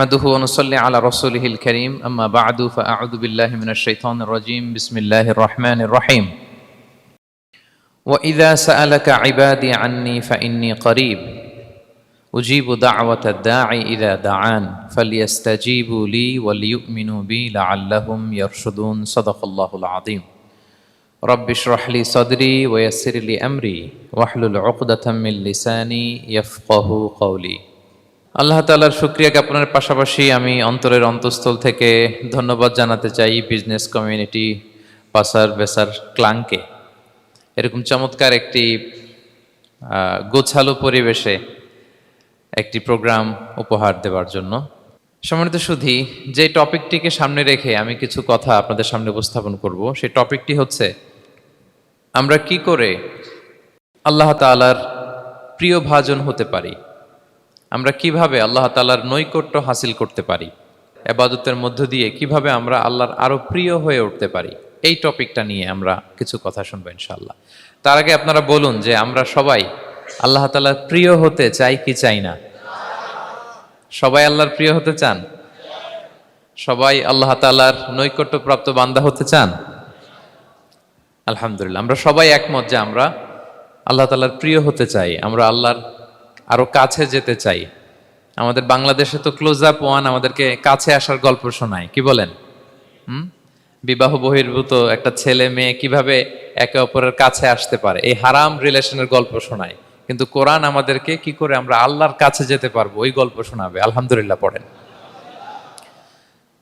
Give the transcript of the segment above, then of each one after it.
نحمده ونصلي على رسوله الكريم أما بعد فأعوذ بالله من الشيطان الرجيم بسم الله الرحمن الرحيم وإذا سألك عبادي عني فإني قريب أجيب دعوة الداعي إذا دعان فليستجيبوا لي وليؤمنوا بي لعلهم يرشدون صدق الله العظيم رب اشرح لي صدري ويسر لي أمري واحلل عقدة من لساني يفقه قولي আল্লাহ তাআলার শুকরিয়া জ্ঞাপনের পাশাপাশি আমি অন্তরের অন্তঃস্থল থেকে ধন্যবাদ জানাতে চাই বিজনেস কমিউনিটি পাসার বেসার ক্লাংকে এরকম চমৎকার একটি গোছালো পরিবেশে একটি প্রোগ্রাম উপহার দেওয়ার জন্য। সম্মানিত সুধী, যে টপিকটিকে সামনে রেখে আমি কিছু কথা আপনাদের সামনে উপস্থাপন করব, সেই টপিকটি হচ্ছে আমরা কি করে আল্লাহ তাআলার প্রিয় ভাজন হতে পারি, আমরা কিভাবে আল্লাহ তাআলার নৈকট্য হাসিল করতে পারি, ইবাদতের মধ্য দিয়ে কিভাবে আমরা আল্লাহর আরো প্রিয় হয়ে উঠতে পারি, এই টপিকটা নিয়ে আমরা কিছু কথা শুনবো ইনশাআল্লাহ। তার আগে আপনারা বলুন যে আমরা সবাই আল্লাহ তাআলার প্রিয় হতে চাই কি চাই না? সবাই আল্লাহর প্রিয় হতে চান? সবাই আল্লাহ তাআলার নৈকট্যপ্রাপ্ত বান্দা হতে চান? আলহামদুলিল্লাহ, আমরা সবাই একমত যে আমরা আল্লাহ তাআলার প্রিয় হতে চাই, আমরা আল্লাহর আরো কাছে যেতে চাই। আমাদের বাংলাদেশে তো ক্লোজ আপ ওয়ান আমাদেরকে কাছে আসার গল্প শোনায়, কি বলেন? বিবাহ বহির্ভূত একটা ছেলে মেয়ে কিভাবে একে অপরের কাছে আসতে পারে, এই হারাম রিলেশনের গল্প শোনায়, কিন্তু কোরআন আমাদেরকে কি করে আমরা আল্লাহর কাছে যেতে পারবো ওই গল্প শোনাবে। আলহামদুলিল্লাহ পড়েন।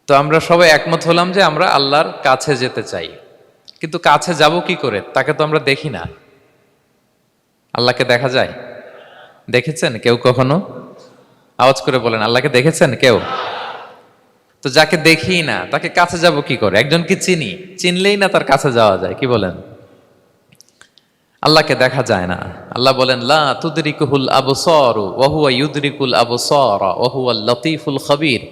তো আমরা সবাই একমত হলাম যে আমরা আল্লাহর কাছে যেতে চাই, কিন্তু কাছে যাব কি করে? তাকে তো আমরা দেখি না। আল্লাহকে দেখা যায়? দেখেছেন কেউ কখনো? আওয়াজ করে বলেন, আল্লাহকে দেখেছেন কেউ? তো যাকে দেখি না তাকে কাছে যাব কি করে? একজনকে চিনি, চিনলেই না তার কাছে যাওয়া যায়, কি বলেন? আল্লাহকে দেখা যায় না। আল্লাহ বলেন লা তুদরিকুহুল আবসার ওয়া হুয়া ইউদরিকুল আবসার ওয়া হুয়াল লতীফুল খবীর।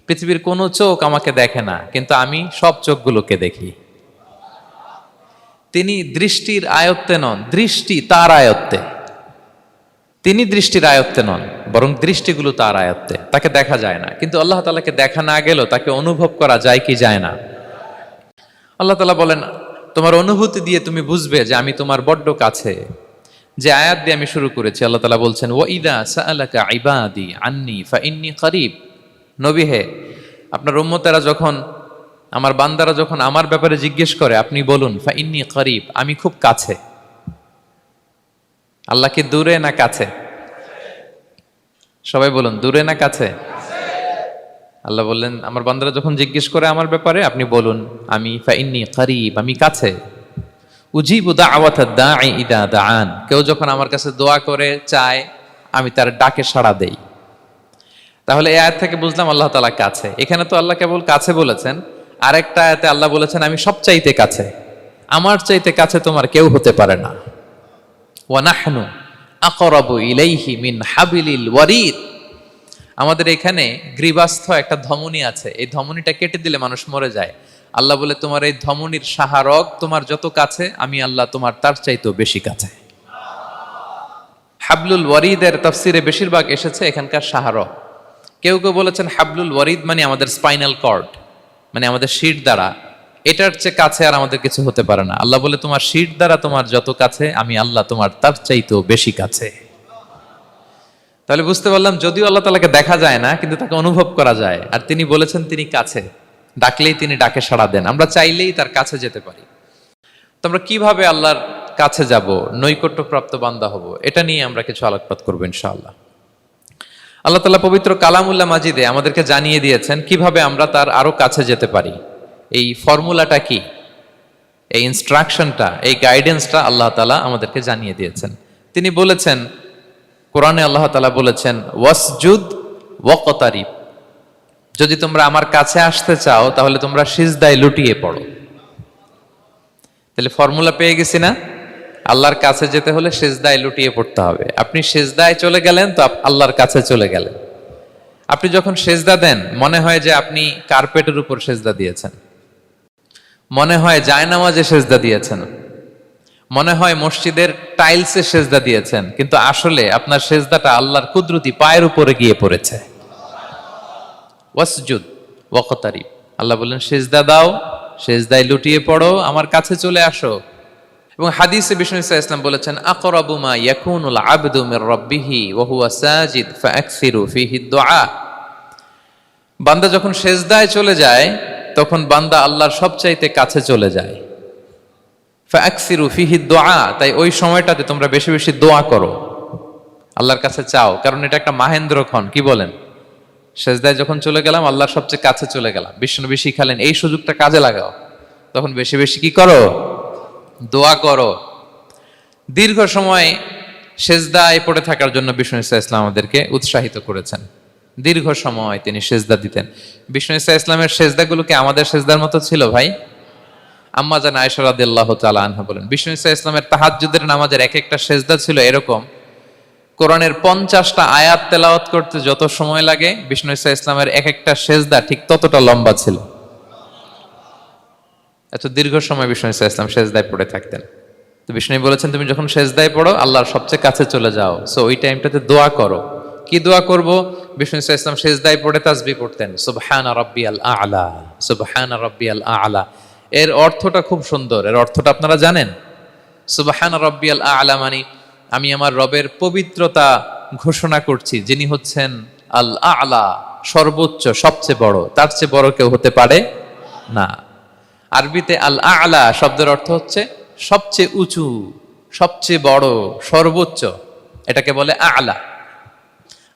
পৃথিবীর কোনো চোখ আমাকে দেখে না, কিন্তু আমি সব চোখগুলোকে দেখি। তিনি দৃষ্টির আয়ত্তে নন, দৃষ্টি তার আয়ত্তে। তিনি দৃষ্টির আয়ত্তে নন, বরং দৃষ্টিগুলো তার আয়ত্তে। তাকে দেখা যায় না, কিন্তু আল্লাহ তাআলাকে দেখা না গেলেও তাকে অনুভব করা যায় কি যায় না? আল্লাহ তাআলা বলেন তোমার অনুভূতি দিয়ে তুমি বুঝবে যে আমি তোমার বড্ড কাছে। যে আয়াত দিয়ে আমি শুরু করেছি, আল্লাহ তাআলা বলছেন ওয়া ইযা সাআলাকা ইবাদি আন্নী ফাইন্নী করিব। নবী হে, আপনার উম্মতেরা যখন, আমার বান্দারা যখন আমার ব্যাপারে জিজ্ঞেস করে, আপনি বলুন ফাইন্নী করিব, আমি খুব কাছে। আল্লাহ কি দূরে না কাছে? সবাই বলুন, দূরে না কাছে? আল্লাহ বললেন আমার বান্দারা যখন জিজ্ঞেস করে আমার ব্যাপারে, আপনি বলুন আমি ফাইন্নী করিব, আমি কাছে। উজিবু দাওয়াতাদ দাঈ ইযা দাআন, কেউ যখন আমার কাছে দোয়া করে চায়, আমি তার ডাকে সাড়া দেই। তাহলে এই আয়াত থেকে বুঝলাম আল্লাহ তাআলা কাছে। এখানে তো আল্লাহ কেবল কাছে বলেছেন, আরেকটা আয়াতে আল্লাহ বলেছেন আমি সবচাইতে কাছে, আমার চাইতে কাছে তোমার কেউ হতে পারে না। ওয়া নাহনু আকরাবু ইলাইহি মিন হাবিলিল ওয়ারিদ। আমাদের এখানে গ্রীবাস্থ একটা ধমনী আছে, এই ধমনীটা কেটে দিলে মানুষ মরে যায়। আল্লাহ বলে তোমার এই ধমনীর সাহারক তোমার যত কাছে, আমি আল্লাহ তোমার তার চাইতেও বেশি কাছে। হাবলুল ওয়ারিদের তাফসিরে বেশিরভাগ এসেছে এখানকার সাহারক। কেউ কেউ বলেছেন হাবলুল ওয়ারিদ মানে আমাদের স্পাইনাল কর্ড, মানে আমাদের শির দ্বারা, এটার চেয়ে কাছে আর আমাদের কিছু হতে পারে না। আল্লাহ বলে তোমার শির দ্বারা তোমার যত কাছে, আমি আল্লাহ তোমার তার চাইতেও বেশি কাছে। তাহলে বুঝতে পারলাম যদিও আল্লাহ তাআলাকে দেখা যায় না, কিন্তু তাকে অনুভব করা যায়। আর তিনি বলেছেন তিনি কাছে, ডাকলেই তিনি ডাকে সাড়া দেন, আমরা চাইলেই তার কাছে যেতে পারি। তো আমরা কিভাবে আল্লাহর কাছে যাব, নৈকট্যপ্রাপ্ত বান্দা হব, এটা নিয়ে আমরা কিছু আলোকপাত করবো ইনশাআল্লাহ। আল্লাহ তাআলা পবিত্র কালামুল্লাহ মাজিদে আমাদেরকে জানিয়ে দিয়েছেন কিভাবে আমরা তার আরো কাছে যেতে পারি। এই ফর্মুলাটা কি, এই ইনস্ট্রাকশনটা, এই গাইডেন্সটা আল্লাহ তাআলা আমাদেরকে জানিয়ে দিয়েছেন। তিনি বলেছেন কোরআনে, আল্লাহ তাআলা বলেছেন ওয়াসজুদ ওয়াকতারিব, যদি তোমরা আমার কাছে আসতে চাও তাহলে তোমরা সিজদায় লুটিয়ে পড়ো। তাহলে ফর্মুলা পেয়ে গেছি না? আল্লাহর কাছে যেতে হলে সিজদায় লুটিয়ে পড়তে হবে। আপনি সিজদায় চলে গেলেন তো আল্লাহর কাছে চলে গেলেন। আপনি যখন সিজদা দেন মনে হয় যে আপনি কার্পেটের উপর সিজদা দিয়েছেন, মনে হয় জায়নামাজে সিজদা দিয়েছেন, মনে হয় মসজিদের টাইলসে সেজদা দিয়েছেন, কিন্তু আসলে আপনার সেজদাটা আল্লাহর কুদরতি পায়ের উপরে গিয়ে পড়েছে। ওয়াসজুদ ওয়াকতারিব। আল্লাহ বললেন সিজদা দাও, সিজদায় লুটিয়ে পড়ো, আমার কাছে চলে আসো। এবং হাদিসে বিষ্ণু ইসা ইসলাম বলেছেন আকরাবু মা ইয়াকুনুল আবদু মির রাব্বিহি ওয়া হুয়া সাজিদ ফাআকসিরু ফীহি দুআ। বান্দা যখন সিজদায় চলে যায় তখন বান্দা আল্লাহর সবচাইতে কাছে চলে যায়। ফাআকসিরু ফীহি দুআ, তাই ওই সময়টাতে তোমরা বেশি বেশি দোয়া করো, আল্লাহর কাছে চাও, কারণ এটা একটা মাহেন্দ্রক্ষণ। কি বলেন? সিজদায় যখন চলে গেলাম আল্লাহর সবচেয়ে কাছে চলে গেলাম, বিষ্ণু শিখালেন এই সুযোগটা কাজে লাগাও, তখন বেশি বেশি কি করো? দোয়া করো। দীর্ঘ সময় সিজদায় পড়ে থাকার জন্য বিষ্ণু ইসা ইসলাম আমাদেরকে উৎসাহিত করেছেন। দীর্ঘ সময় তিনি সিজদা দিতেন। বিষ্ণু ইসা ইসলামের সিজদাগুলো কি আমাদের সিজদার মতো ছিল ভাই? আম্মা জান আয়েশা রাদিয়াল্লাহু তাআলা আনহা বলেন বিষ্ণু ইসা ইসলামের তাহাজ্জুদের নামাজের এক একটা সিজদা ছিল এরকম, কোরআনের 50টা আয়াত তেলাওয়াত করতে যত সময় লাগে বিষ্ণু ইসা ইসলামের এক একটা সিজদা ঠিক ততটা লম্বা ছিল। এত দীর্ঘ সময় বিষ্ণু ইসা ইসলাম সিজদায় পড়ে থাকতেন। তো বিষ্ণু বলেছেন তুমি যখন সিজদায় পড়ো আল্লাহর সবচেয়ে কাছে চলে যাও, সো ওই টাইমটাতে দোয়া করো। কি দোয়া করব? বিষ্ণু ইসা ইসলাম সিজদায় পড়ে তাসবিহ পড়তেন, সুবহানা রাব্বিয়াল আ'লা, সুবহানা রাব্বিয়াল আ'লা। এর অর্থটা খুব সুন্দর। এর অর্থটা আপনারা জানেন? সুবহানা রাব্বিয়াল আ'লা মানে আমি আমার রবের পবিত্রতা ঘোষণা করছি, যিনি হচ্ছেন আল আ'লা, সর্বোচ্চ, সবচেয়ে বড়, তার চেয়ে বড় কেউ হতে পারে না। আরবিতে আল আ'লা শব্দের অর্থ হচ্ছে সবচেয়ে উঁচু, সবচেয়ে বড়, সর্বোচ্চ, এটাকে বলে আ'লা।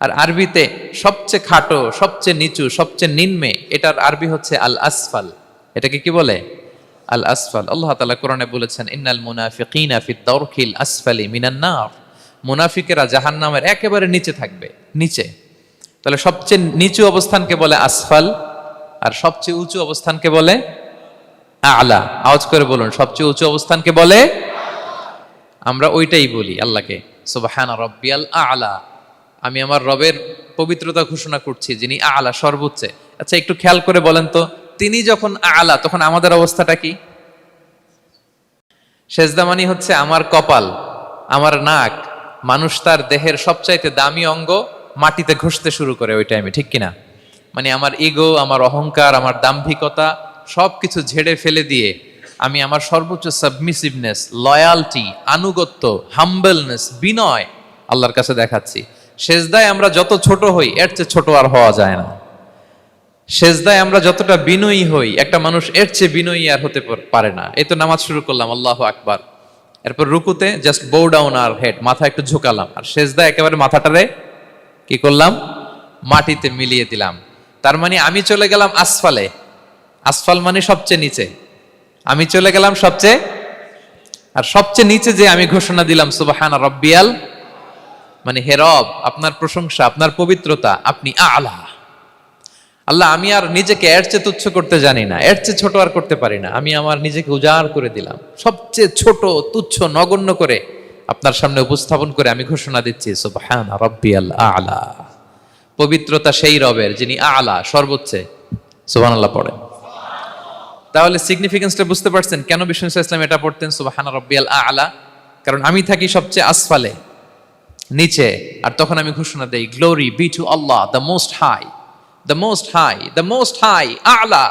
আর আরবিতে সবচেয়ে খাটো, সবচেয়ে নিচু, সবচেয়ে নিম্নে, এটার আরবি হচ্ছে আল আসফাল। এটাকে কি বলে? আল আসফাল। আল্লাহ তাআলা কোরআনে বলেছেন ইন্নাল মুনাফিকিনা ফিদ দারকিল আসফালি মিনান নার, মুনাফিকেরা জাহান্নামের একেবারে নিচে থাকবে, নিচে। তাহলে সবচেয়ে নিচু অবস্থানকে বলে আসফাল, আর সবচেয়ে উঁচু অবস্থানকে বলে আ'লা। আওয়াজ করে বলুন, সবচেয়ে উঁচু অবস্থানকে বলে। আমরা ওইটাই বলি আল্লাহকে, সুবহানা রাব্বিয়াল আ'লা, আমি আমার রবের পবিত্রতা ঘোষণা করছি যিনি আ'লা, সর্বোচ্চ। আচ্ছা একটু খেয়াল করে বলেন তো, তিনি যখন আ'লা তখন আমাদের অবস্থাটা কি? সেজদা মানে হচ্ছে আমার কপাল, আমার নাক, মানুষ তার দেহের সবচাইতে দামি অঙ্গ মাটিতে ঘষতে শুরু করে ওই টাইমে, ঠিক কিনা? মানে আমার ইগো, আমার অহংকার, আমার দাম্ভিকতা সবকিছু ঝেড়ে ফেলে দিয়ে আমি আমার সর্বোচ্চ সাবমিসিভনেস, লয়ালটি, আনুগত্য, হাম্বলনেস, বিনয় আল্লাহর কাছে দেখাচ্ছি। সেজদায় আমরা যত ছোট হই এর চেয়ে ছোট আর হওয়া যায় না। সেজদায় আমরা যতটা বিনয়ী হই একটা মানুষ এর চেয়ে বিনয়ী আর হতে পারে না। এই তো নামাজ শুরু করলাম, আল্লাহু আকবার, এরপর রুকুতে জাস্ট বো ডাউন আর হেড, মাথা একটু ঝুঁকালাম, আর সেজদায় একেবারে মাথাটারে কি করলাম? মাটিতে মিলিয়ে দিলাম। তার মানে আমি চলে গেলাম আসফালে। আসফাল মানে সবচেয়ে নিচে, আমি চলে গেলাম সবচেয়ে, আর সবচেয়ে নিচে যে আমি ঘোষণা দিলাম সুবহানা রাব্বিয়াল, মানে হে রব আপনার প্রশংসা, আপনার পবিত্রতা, আপনি আ'লা। আল্লাহ আমি আর নিজেকে এর চেয়ে তুচ্ছ করতে জানি না, এর চেয়ে ছোট আর করতে পারি না, আমি আমার নিজেকে উজাড় করে দিলাম, সবচেয়ে ছোট, তুচ্ছ, নগণ্য করে আপনার সামনে উপস্থাপন করে আমি ঘোষণা দিচ্ছি সুবহানা রাব্বিয়াল আ'লা। পবিত্রতা সেই রবের যিনি আ'লা, সর্বোচ্চ। সুবহানাল্লাহ পড়েন। তাহলে সিগনিফিকেন্সটা বুঝতে পারছেন কেন বিষ্ণু ইসলাম এটা পড়তেন সুবহানা রাব্বিয়াল আ'লা? কারণ আমি থাকি সবচেয়ে আসফালে, নিচে, আর তখন আমি ঘোষণা দেই glory be to Allah the most high, the most high, the most high, আ'লা।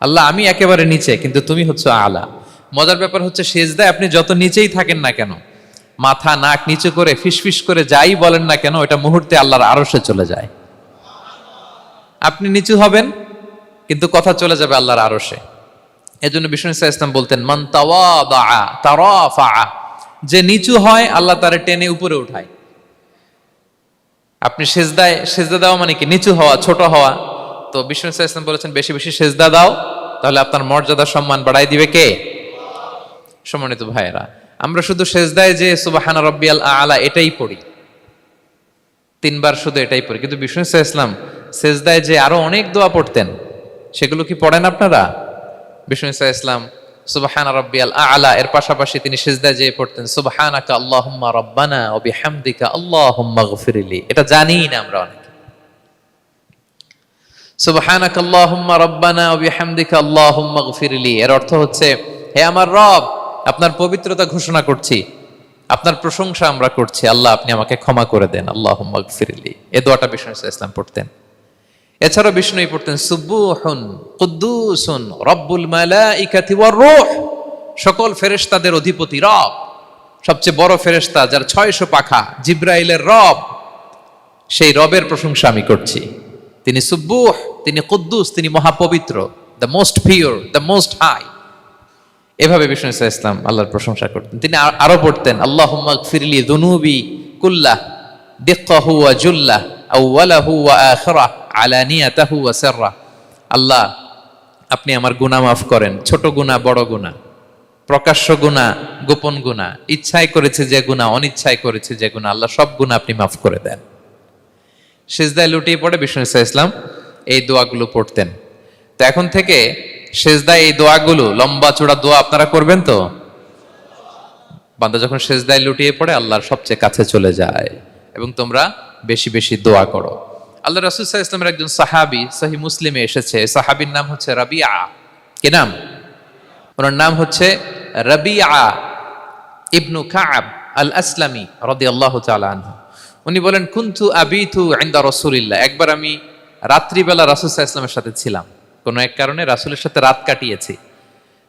আল্লাহ আমি একেবারে নিচে, কিন্তু তুমি হচ্ছে আ'লা। মজার ব্যাপার হচ্ছে সেজদায় আপনি যত নিচেই থাকেন না কেন, মাথা নাক নিচু করে ফিসফিস করে যাই বলেন না কেন, এটা মুহূর্তে আল্লাহর আরশে চলে যায়। আপনি নিচু হবেন কিন্তু কথা চলে যাবে আল্লাহর আরশে। এজন্য বিষ্ণু ইসলাম বলতেন মান তাওয়াদা তারাফা, যে নিচু হয় আল্লাহ তারে টেনে উপরে উঠায়। আপনি সেজদায়, সেজদা দেওয়া মানে কি? নিচু হওয়া, ছোট হওয়া। তো বিষ্ণু ইসলাম বলেছেন বেশি বেশি সেজদা দাও, তাহলে আপনার মর্যাদা সম্মান বাড়াই দিবে কে? সম্মানিত ভাইয়েরা, আমরা শুধু সেজদায় যে সুবহানা রাব্বিয়াল আ'লা এটাই পড়ি, 3 বার শুধু এটাই পড়ি, কিন্তু বিষ্ণু ইসলাম সেজদায় যে আরো অনেক দোয়া পড়তেন, সেগুলো কি পড়েন আপনারা? বিষ্ণু ইসলাম সুবহানা রাব্বিয়াল আ'লা এর পাশাপাশি তিনি সিজদায় যেয়ে পড়তেন সুবহানাকা আল্লাহুম্মা রাব্বানা ওয়া বিহামদিকা আল্লাহুম্মা গফিরলি। এটা জানিই না আমরা অনেকে। সুবহানাকা আল্লাহুম্মা রাব্বানা ওয়া বিহামদিকা আল্লাহুম্মা গফিরলি এর অর্থ হচ্ছে হে আমার রব, আপনার পবিত্রতা ঘোষণা করছি, আপনার প্রশংসা আমরা করছি, আল্লাহ আপনি আমাকে ক্ষমা করে দেন, আল্লাহুম্মা গফিরলি। এই দোয়াটা বিষ্ণু ইসলাম পড়তেন। এছাড়াও বিষ্ণু পড়তেন সুব্বুহুন কুদ্দুসুন রব্বুল মালাইকাতি ওয়ার রূহ, সকল ফেরেশতাদের অধিপতি রব, সবচেয়ে বড় ফেরেশতা যার 600 পাখা, জিব্রাইলের রব, সেই রবের প্রশংসা আমি করছি। তিনি সুব্বুহ, তিনি কুদ্দুস, তিনি মহাপবিত্র, the most pure, the most high. এভাবে বিষ্ণু ইসলাম আল্লাহর প্রশংসা করতেন। তিনি আরো পড়তেন আল্লাহুম্মা গফিরলি যুনুবি কুল্লাহ দিক্কাহু ওয়া জুল্লাহ আউওয়ালাহু ওয়া আখিরাহ আলানিয়াতাহু ওয়া সিররাহ। আল্লাহ, আপনি আমার গুনাহ মাফ করেন, ছোট গুনাহ, বড় গুনাহ, প্রকাশ্য গুনাহ, গোপন গুনাহ, ইচ্ছায় করেছে যে গুনাহ, অনিচ্ছায় করেছে যে গুনাহ, আল্লাহ সব গুনাহ আপনি মাফ করে দেন। সিজদায় লুটিয়ে পড়ে বিষ্ণু ইসলাম এই দোয়াগুলো পড়তেন। তো এখন থেকে সেজদায় এই দোয়াগুলো, লম্বা চূড়া দোয়া আপনারা করবেন তো? বান্দা যখন সেজদায় লুটিয়ে পড়ে আল্লাহর সবচেয়ে কাছে চলে যায়। এবং তোমরা বেশি বেশি দোয়া করো। আল্লাহ রাসূল সাল্লাল্লাহু আলাইহি ওয়াসাল্লামের একজন সাহাবী সহিহ মুসলিমে এসেছে, সাহাবীর নাম হচ্ছে রাবিআ। কি নাম? ওনার নাম হচ্ছে রাবিআ ইবনু কাব আল আসলামি রাদিয়াল্লাহু তাআলা আনহু। উনি বলেন কুনতু আবিতু ইনদা রাসূলিল্লাহ, একবার আমি রাত্রিবেলা রাসূল সাল্লাল্লাহু আলাইহি ওয়াসাল্লামের সাথে ছিলাম, কোনো এক কারণে রাসূলের সাথে রাত কাটিয়েছি।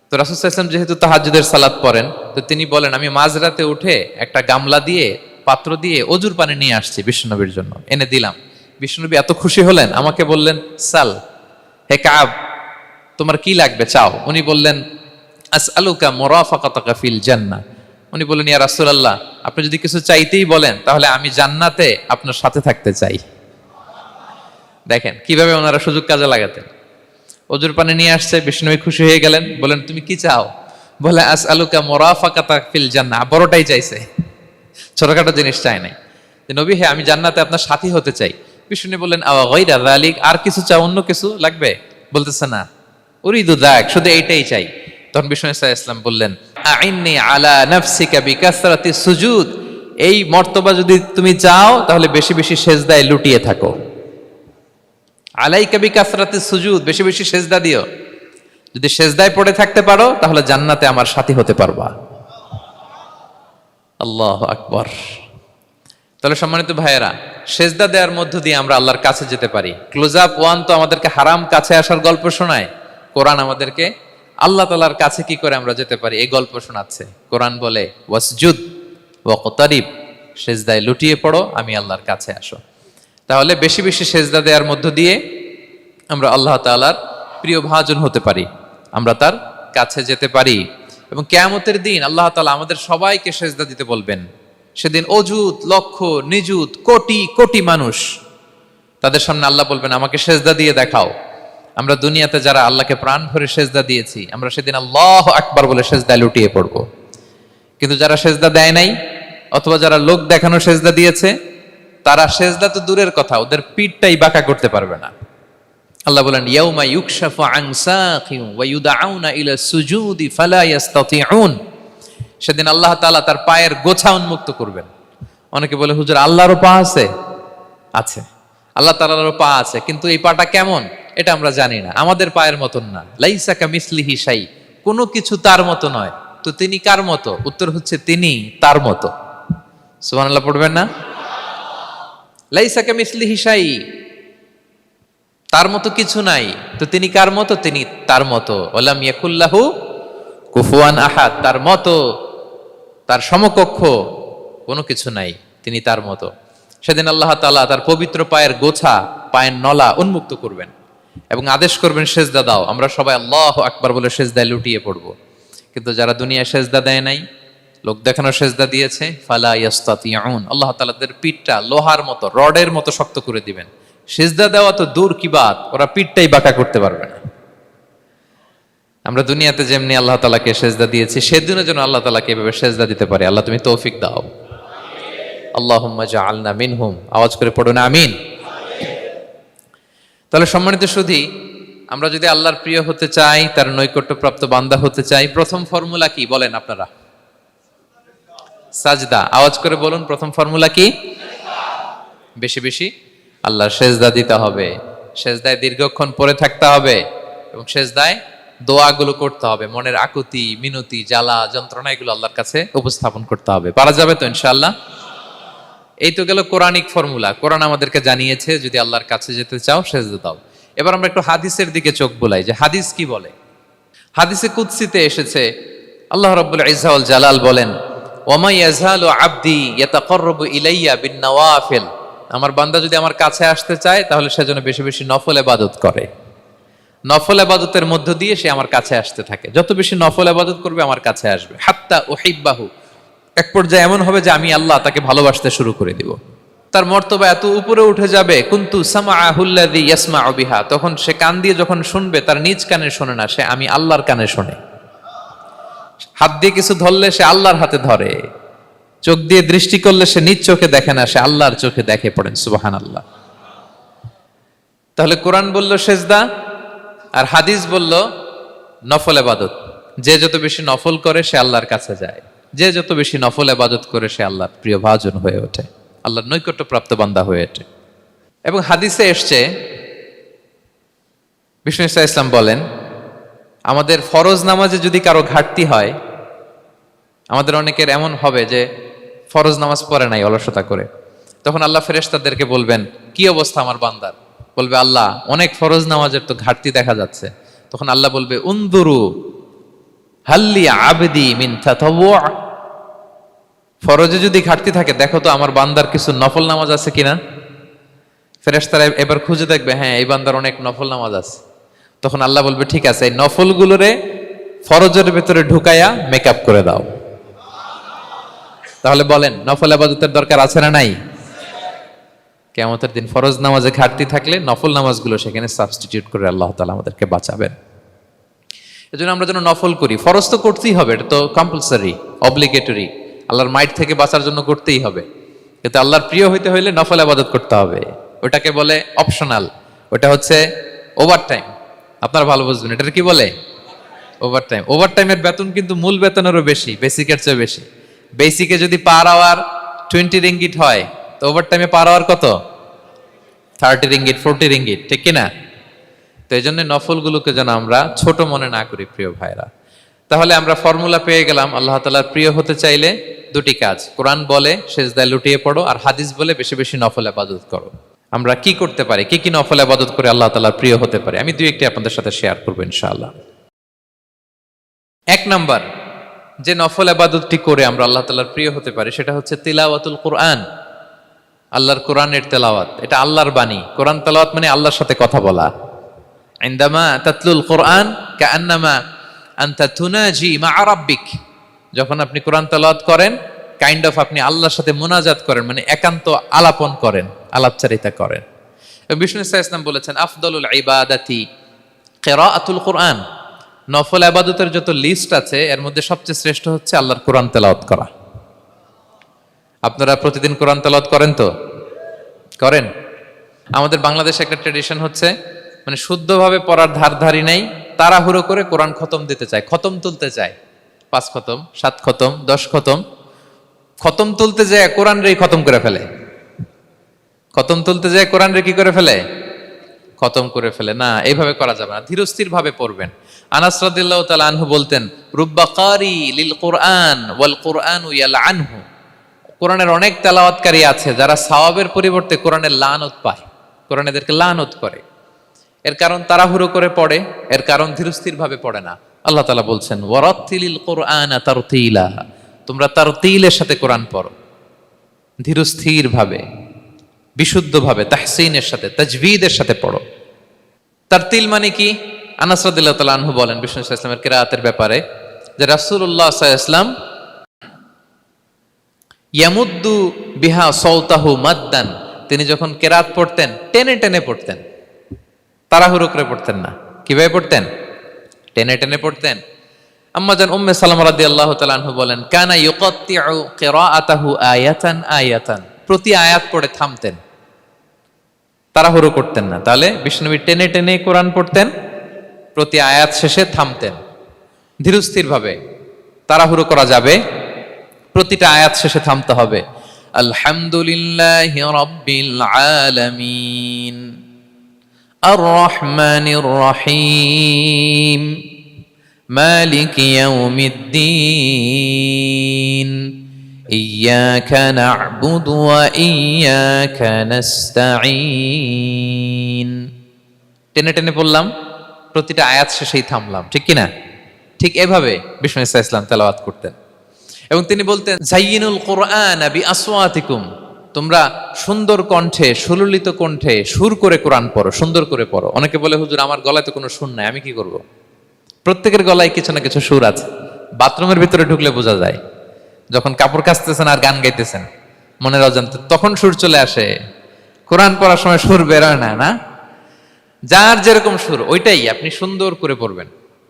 তো রাসূল সাল্লাল্লাহু আলাইহি ওয়াসাল্লাম যেহেতু তাহাজ্জুদের সালাত পড়েন, তো তিনি বলেন আমি মাঝরাতে উঠে একটা গামলা দিয়ে, পাত্র দিয়ে অজুর পানি নিয়ে আসছি বিশ্বনবীর জন্য, এনে দিলাম। বিশ্বনবী এত খুশি হলেন, আমাকে বললেন সাল, হে কাব তোমার কি লাগবে চাও। উনি বললেন আসআলুকা মুরাফাকাতাকা ফিল জান্নাহ। উনি বললেন ইয়া রাসূলুল্লাহ, আপনি যদি কিছু চাইতেই বলেন তাহলে আমি জান্নাতে আপনার সাথে থাকতে চাই। দেখেন কিভাবে ওনারা সুযোগ কাজে লাগাতেন। অজুর পানি নিয়ে আসছে, বিষ্ণু খুশি হয়ে গেলেন, বলেন তুমি কি চাও? বলে আসআলুকা মুরাফাকাতাকা ফিল জান্নাহ, বড়টাই চাইছে, ছোটখাটো জিনিস চাই নাই। যে নবী হে, আমি জান্নাতে আপনার সাথী হতে চাই। বিষ্ণু বললেন আওয়া গায়রা যালিক, আর কিছু চাও, অন্য কিছু লাগবে? বলতেছে না, উরিদু যাক, শুধু এইটাই চাই। তখন বিষ্ণু সাল্লাল্লাহু আলাইহি ওয়াসাল্লাম বললেন আইন্নি আলা নাফসিকা বিকাসরাতি সুজুদ, এই মর্তবা যদি তুমি চাও তাহলে বেশি বেশি সেজদায় লুটিয়ে থাকো। আলাইকা বিকাসরাতি সুজুদ, বেশি বেশি সেজদা দিও। যদি সেজদায় পড়ে থাকতে পারো তাহলে জান্নাতে আমার সাথী হতে পারবা। আল্লাহু আকবার। তাহলে সম্মানিত ভাইয়েরা, সেজদা দেওয়ার মধ্য দিয়ে আমরা আল্লাহর কাছে যেতে পারি। ক্লোজ আপ ওয়ান তো আমাদেরকে হারাম কাছে আসার গল্প শোনায়, কোরআন আমাদেরকে আল্লাহ তাআলার কাছে কি করে আমরা যেতে পারি এই গল্প শোনাচ্ছে। কোরআন বলে ওয়াসজুদ ওয়াকতারিব, সেজদায় লুটিয়ে পড়ো, আমি আল্লাহর কাছে আসো। তাহলে বেশি বেশি সেজদা দেওয়ার মধ্য দিয়ে আমরা আল্লাহ তাআলার প্রিয় ভাজন হতে পারি, আমরা তার কাছে যেতে পারি। এবং কিয়ামতের দিন আল্লাহ তাআলা আমাদের সবাইকে সেজদা দিতে বলবেন। সেদিন অযুত লক্ষ নিযুত কোটি কোটি মানুষ, তাদের সামনে আল্লাহ বলবেন আমাকে সেজদা দিয়ে দেখাও। আমরা দুনিয়াতে যারা আল্লাহকে প্রাণ ভরে সেজদা দিয়েছি, আমরা সেদিন আল্লাহু আকবার বলে সেজদায় লুটিয়ে পড়ব। কিন্তু যারা সেজদা দেয় নাই, অথবা যারা লোক দেখানো সেজদা দিয়েছে, তারা সেজদা তো দূরের কথা, ওদের পিঠটাই বাঁকা করতে পারবে না। আল্লাহ বলেন ইয়াউমা ইউকশাফু আন সাকিন ওয়া ইউদআউনা ইলা সুজুদি ফালা ইস্তাতিউন, সেদিন আল্লাহ তাআলা তার পায়ের গোছা উন্মুক্ত করবেন। অনেকে বলে হুজুর আল্লাহরও পা আছে? আছে, আল্লাহ তাআলারও পা আছে, কিন্তু এই পাটা কেমন এটা আমরা জানি না, আমাদের পায়ের মতন না। লাইসা কামিসলিহি শাই, কোনো কিছু তার মতো নয়। তো তিনি কার মতো? উত্তর হচ্ছে তিনি তার মতো। সুবহানাল্লাহ পড়বেন না? লাইসা কামিসলিহি শাই, তার মতো কিছু নাই। তো তিনি কার মতো? তিনি তার মতো। ওয়ালাম ইয়াকুল্লাহু কুফুয়ান আহাদ, তার মতো, তার সমকক্ষ কোনো কিছু নাই, তিনি তার মতো। সেদিন আল্লাহ তাআলা তার পবিত্র পায়ের গোছা, পায়ের নলা উন্মুক্ত করবেন এবং আদেশ করবেন সেজদা দাও। আমরা সবাই আল্লাহু আকবার বলে সেজদায় লুটিয়ে পড়ব। কিন্তু যারা দুনিয়ায় সেজদা দেয় নাই, লোক দেখানো সেজদা দিয়েছে, ফালা ইয়াস্তাতিউন, আল্লাহ তাআলা তাদের পিঠটা লোহার মতো, রডের মতো শক্ত করে দিবেন। সেজদা দেওয়া তো দূর কি বাত, ওরা পিঠটাই বাঁকা করতে পারবে না। আমরা দুনিয়াতে যেমনি আল্লাহ তাআলাকে সেজদা দিয়েছি, সেদিনের জন্য আল্লাহ তাআলাকে এভাবে সেজদা দিতে পারে। আল্লাহ তুমি তৌফিক দাও। আল্লাহুম্মা জাআলনা মিনহুম, আওয়াজ করে পড়ুন আমিন। তাহলে সম্মানিত সুধী, আমরা যদি আল্লাহর প্রিয় হতে চাই, তার নৈকট্যপ্রাপ্ত বান্দা হতে চাই, প্রথম ফর্মুলা কি বলেন আপনারা? সাজদা। আওয়াজ করে বলুন, প্রথম ফর্মুলা কি? বেশি বেশি আল্লাহর সেজদা দিতে হবে, সেজদায় দীর্ঘক্ষণ পড়ে থাকতে হবে এবং সেজদায় দোয়াগুলো করতে হবে। মনের আকুতি মিনতি জ্বালা যন্ত্রণা এগুলো আল্লাহর কাছে উপস্থাপন করতে হবে। পারা যাবে তো ইনশাআল্লাহ? এই তো গেল কোরআনিক ফর্মুলা। কোরআন আমাদেরকে জানিয়েছে যদি আল্লাহর কাছে যেতে চাও সেজদা দাও। এবার আমরা একটু হাদিসের দিকে চোখ বুলাই যে হাদিস কি বলে। হাদিসে কুদসিতে এসেছে, আল্লাহ রাব্বুল ইজ্জা ওয়াল জালাল বলেন, ওয়ামা ইয়াজালু আবদি ইয়াতাকাররাবু ইলাইয়া বিন-নওয়াফিল। আমার বান্দা যদি আমার কাছে আসতে চায় তাহলে সেজন্য বেশি বেশি নফল ইবাদত করে। নফল ইবাদতের মধ্য দিয়ে সে আমার কাছে আসতে থাকে। যত বেশি নফল ইবাদত করবে আমার কাছে আসবে। হাত্তা উহিব্বাহু, এক পর্যায়ে এমন হবে যে আমি আল্লাহ তাকে ভালোবাসতে শুরু করে দিব। তার মর্তবা এত উপরে উঠে যাবে, কুনতু সামাআহুল্লাযী ইয়াসমাউ বিহা, তখন সে কান দিয়ে যখন শুনবে তার নিজ কানে শোনে না, সে আমি আল্লাহর কানে শোনে। হাত দিয়ে কিছু ধরলে সে আল্লাহর হাতে ধরে। চোখ দিয়ে দৃষ্টি করলে সে নিজ চোখে দেখে না, সে আল্লাহর চোখে দেখে। পড়েন সুবহানাল্লাহ। তাহলে কোরআন বলল সেজদা, আর হাদিস বলল নফল ইবাদত। যে যত বেশি নফল করে সে আল্লাহর কাছে যায়, যে যত বেশি নফল ইবাদত করে সে আল্লাহর প্রিয় ভাজন হয়ে ওঠে, আল্লাহর নৈকট্য প্রাপ্ত বান্দা হয়ে ওঠে। এবং হাদিসে এসছে, বিষ্ণু ইসা ইসলাম বলেন, আমাদের ফরজ নামাজে যদি কারো ঘাটতি হয়, আমাদের অনেকের এমন হবে যে ফরজ নামাজ পড়ে নাই অলসতা করে, তখন আল্লাহ ফেরেশতাদেরকে বলবেন কি অবস্থা আমার বান্দার। বলবে আল্লাহ অনেক ফরজ নামাজের তো ঘাটতি দেখা যাচ্ছে। তখন আল্লাহ বলবে উনদুরু হাল্লি আবদি মিন তাতাওয়ু, ফরজে যদি ঘাটতি থাকে দেখো তো আমার বান্দার কিছু নফল নামাজ আছে কিনা। ফেরেশতারা এবার খুঁজে দেখবে, হ্যাঁ এই বান্দার অনেক নফল নামাজ আছে। তখন আল্লাহ বলবে ঠিক আছে, এই নফলগুলোরে ফরজের ভেতরে ঢুকাইয়া মেকআপ করে দাও। তাহলে বলেন নফল ইবাদতের দরকার আছে না নাই? কিয়ামতের দিন ফরজ নামাজে ঘাটতি থাকলে নফল নামাজগুলো সেখানে সাবস্টিটিউট করে আল্লাহ তাআলা আমাদেরকে বাঁচাবেন। এজন্য আমরা যেন নফল করি। ফরজ তো করতেই হবে, এটা তো কম্পালসারি, অব্লিগেটরি, আল্লাহর মাইট থেকে বাঁচার জন্য করতেই হবে। কিন্তু আল্লাহর প্রিয় হইতে হইলে নফল ইবাদত করতে হবে। ওটাকে বলে অপশনাল, ওটা হচ্ছে ওভারটাইম। আপনারা ভালো বুঝবেন, এটার কি বলে? ওভারটাইম। ওভারটাইমের বেতন কিন্তু মূল বেতনেরও বেশি, বেসিকের চেয়ে বেশি। বেসিকে যদি পার আওয়ার 20 রিঙ্গিট হয়, তো ওভারটাইমে পার আওয়ার কত? 30 রিঙ্গিট, 40 রিঙ্গিট, ঠিক কিনা? তো এই জন্য নফলগুলোকে যেন আমরা ছোট মনে না করি প্রিয় ভাইরা। তাহলে আমরা ফর্মুলা পেয়ে গেলাম, আল্লাহ তাআলার প্রিয় হতে চাইলে দুটি কাজ, কোরআন বলে সেজদায় লুটিয়ে পড়ো, আর হাদিস বলে বেশি বেশি নফল ইবাদত করো। আমরা কি করতে পারি, কি কি নফল ইবাদত করে আল্লাহ তাআলার প্রিয় হতে পারি, আমি দুই একটি আপনাদের সাথে শেয়ার করবো ইনশাআল্লাহ। এক নাম্বার যে নফল ইবাদতটি করে আমরা আল্লাহ তাআলার প্রিয় হতে পারি সেটা হচ্ছে তিলাওয়াতুল কোরআন। আল্লাহর কোরআনের তেলাওয়াত, এটা আল্লাহর বাণী। কোরআন তেলাওয়াত মানে আল্লাহর সাথে কথা বলা। ইনদামা তাতলুল কোরআন কাআন্নামা আনতা তুনাজি মা রাব্বিক, যখন আপনি কোরআন তেলাওয়াত করেন কাইন্ড অফ আপনি আল্লাহর সাথে মুনাজাত করেন, মানে একান্ত আলাপন করেন, আলাপচারিতা করেন। বিষ্ণু ইসা ইসলাম বলেছেন আফদলুল ইবাদাতি কিরাআতুল কোরআন, নফল ইবাদতের যত লিস্ট আছে এর মধ্যে সবচেয়ে শ্রেষ্ঠ হচ্ছে আল্লাহর কোরআন তেলাওয়াত করা। আপনারা প্রতিদিন কোরআন তেলাওয়াত করেন তো? করেন? আমাদের বাংলাদেশে একটা ট্র্যাডিশন হচ্ছে, মানে শুদ্ধভাবে পড়ার ধারধারি নাই, তাড়াহুড়ো করে কোরআন খতম দিতে চায়, খতম তুলতে চায়। 5 খতম, 7 খতম, 10 খতম। খতম তুলতে যায় কোরআন রে খতম করে ফেলে। খতম তুলতে যায় কোরআন রে কি করে ফেলে? খতম করে ফেলে। না, এইভাবে করা যাবে না, ধীরস্থির ভাবে পড়বেন। আনাস রাদিয়াল্লাহু তাআলা আনহু বলতেন, রুব্বা কারি লিল কোরআন ওয়াল কোরআনু ইয়ালআনহু, কোরআনের অনেক তেলাওয়াতকারী আছে যারা সওয়াবের পরিবর্তে কোরআনের লানত পায়, কোরআন এদেরকে লানত করে। এর কারণ তাড়াহুড়ো করে পড়ে, এর কারণ ধীরস্থির ভাবে পড়ে না। আল্লাহ তাআলা বলছেন ওয়ারাত্তিলিল কোরআনা তারতিলা, তোমরা তারতিলের সাথে কোরআন পড়ো, ধীরস্থির ভাবে, বিশুদ্ধ ভাবে, তাহসিনের সাথে, তাজবিদের সাথে পড়ো। তারতিল মানে কি? আনাস রাদিয়াল্লাহু তাআলা আনহু বলেন বিষ্ণু সাল্লাল্লাহু আলাইহি ওয়াসাল্লামের কিরাআতের ব্যাপারে যে রাসূলুল্লাহ সাল্লাল্লাহু আলাইহি ওয়াসাল্লাম ইয়ামুদ্দু বিহা সাওতাহু মাদ্দান, তিনি যখন কিরাত পড়তেন টেনে টেনে পড়তেন, তাড়াহুড়ো করে পড়তেন না। কিভাবে পড়তেন? টেনে টেনে পড়তেন। আম্মা জান উম্মে সালামা রাদিয়াল্লাহু তাআলা আনহা বলেন কানা ইউকাত্তিউ কিরাআতাহু আয়াতান আয়াতান, প্রতি আয়াত পড়ে থামতেন, তাড়াহুড়ো করতেন না। তাহলে বিষ্ণুনবী টেনে টেনে কোরআন পড়তেন, প্রতি আয়াত শেষে থামতেন, ধীরস্থির ভাবে। তাড়াহুড়ো করা যাবে, প্রতিটা আয়াত শেষে থামতে হবে। আলহামদুলিল্লাহি রাব্বিল আলামিন আর রহমানির রহিম মালিক ইয়াউমিদ্দিন ইয়াকা না'বুদু ওয়া ইয়াকা নাস্তাঈন। টেনে টেনে পড়লাম, প্রতিটা আয়াত শেষেই থামলাম, ঠিক কিনা? ঠিক এভাবে বিষ্ণু ইসা ইসলাম তেলাওয়াত করতেন। এবং তিনি বলতেন, জাইয়িনুল কুরআন বিআসওয়াতিকুম, তোমরা সুন্দর কণ্ঠে, সুললিত কণ্ঠে সুর করে কোরআন পড়ো, সুন্দর করে পড়ো। অনেকে বলে, হুজুর আমার গলায় তো কোনো সুর নাই, আমি কি করব? প্রত্যেকের গলায় কিছু না কিছু সুর আছে। বাথরুমের ভিতরে ঢুকলে বোঝা যায়, যখন কাপড় কাচতেছেন আর গান গাইতেছেন মনের অজান্তে, তখন সুর চলে আসে। কোরআন পড়ার সময় সুর বেরোয় না, না? যার যেরকম সুর ওইটাই আপনি সুন্দর করে পড়বেন।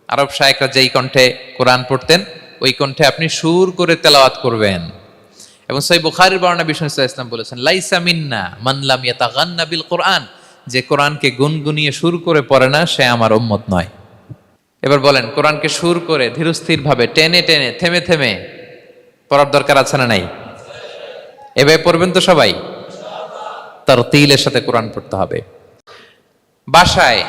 আরব শায়েখরা যেই কণ্ঠে কোরআন পড়তেন ওই কণ্ঠে আপনি সুর করে তেলাওয়াত করবেন। এবং সহিহ বুখারীর বর্ণনা বিষ্ণু ইসলাম বলেছেন, লাইসা মিন্না মান লাম ইয়াতাগান্না বিল কোরআন, যে কোরআনকে গুনগুনিয়ে সুর করে পড়ে না সে আমার উম্মত নয়। এবার বলেন, কোরআনকে সুর করে ধীরস্থির ভাবে টেনে টেনে থেমে থেমে পড়ার দরকার আছে না নাই? এভাবে পড়বেন তো সবাই? তারতিলের সাথে কোরআন পড়তে হবে। বাসায়,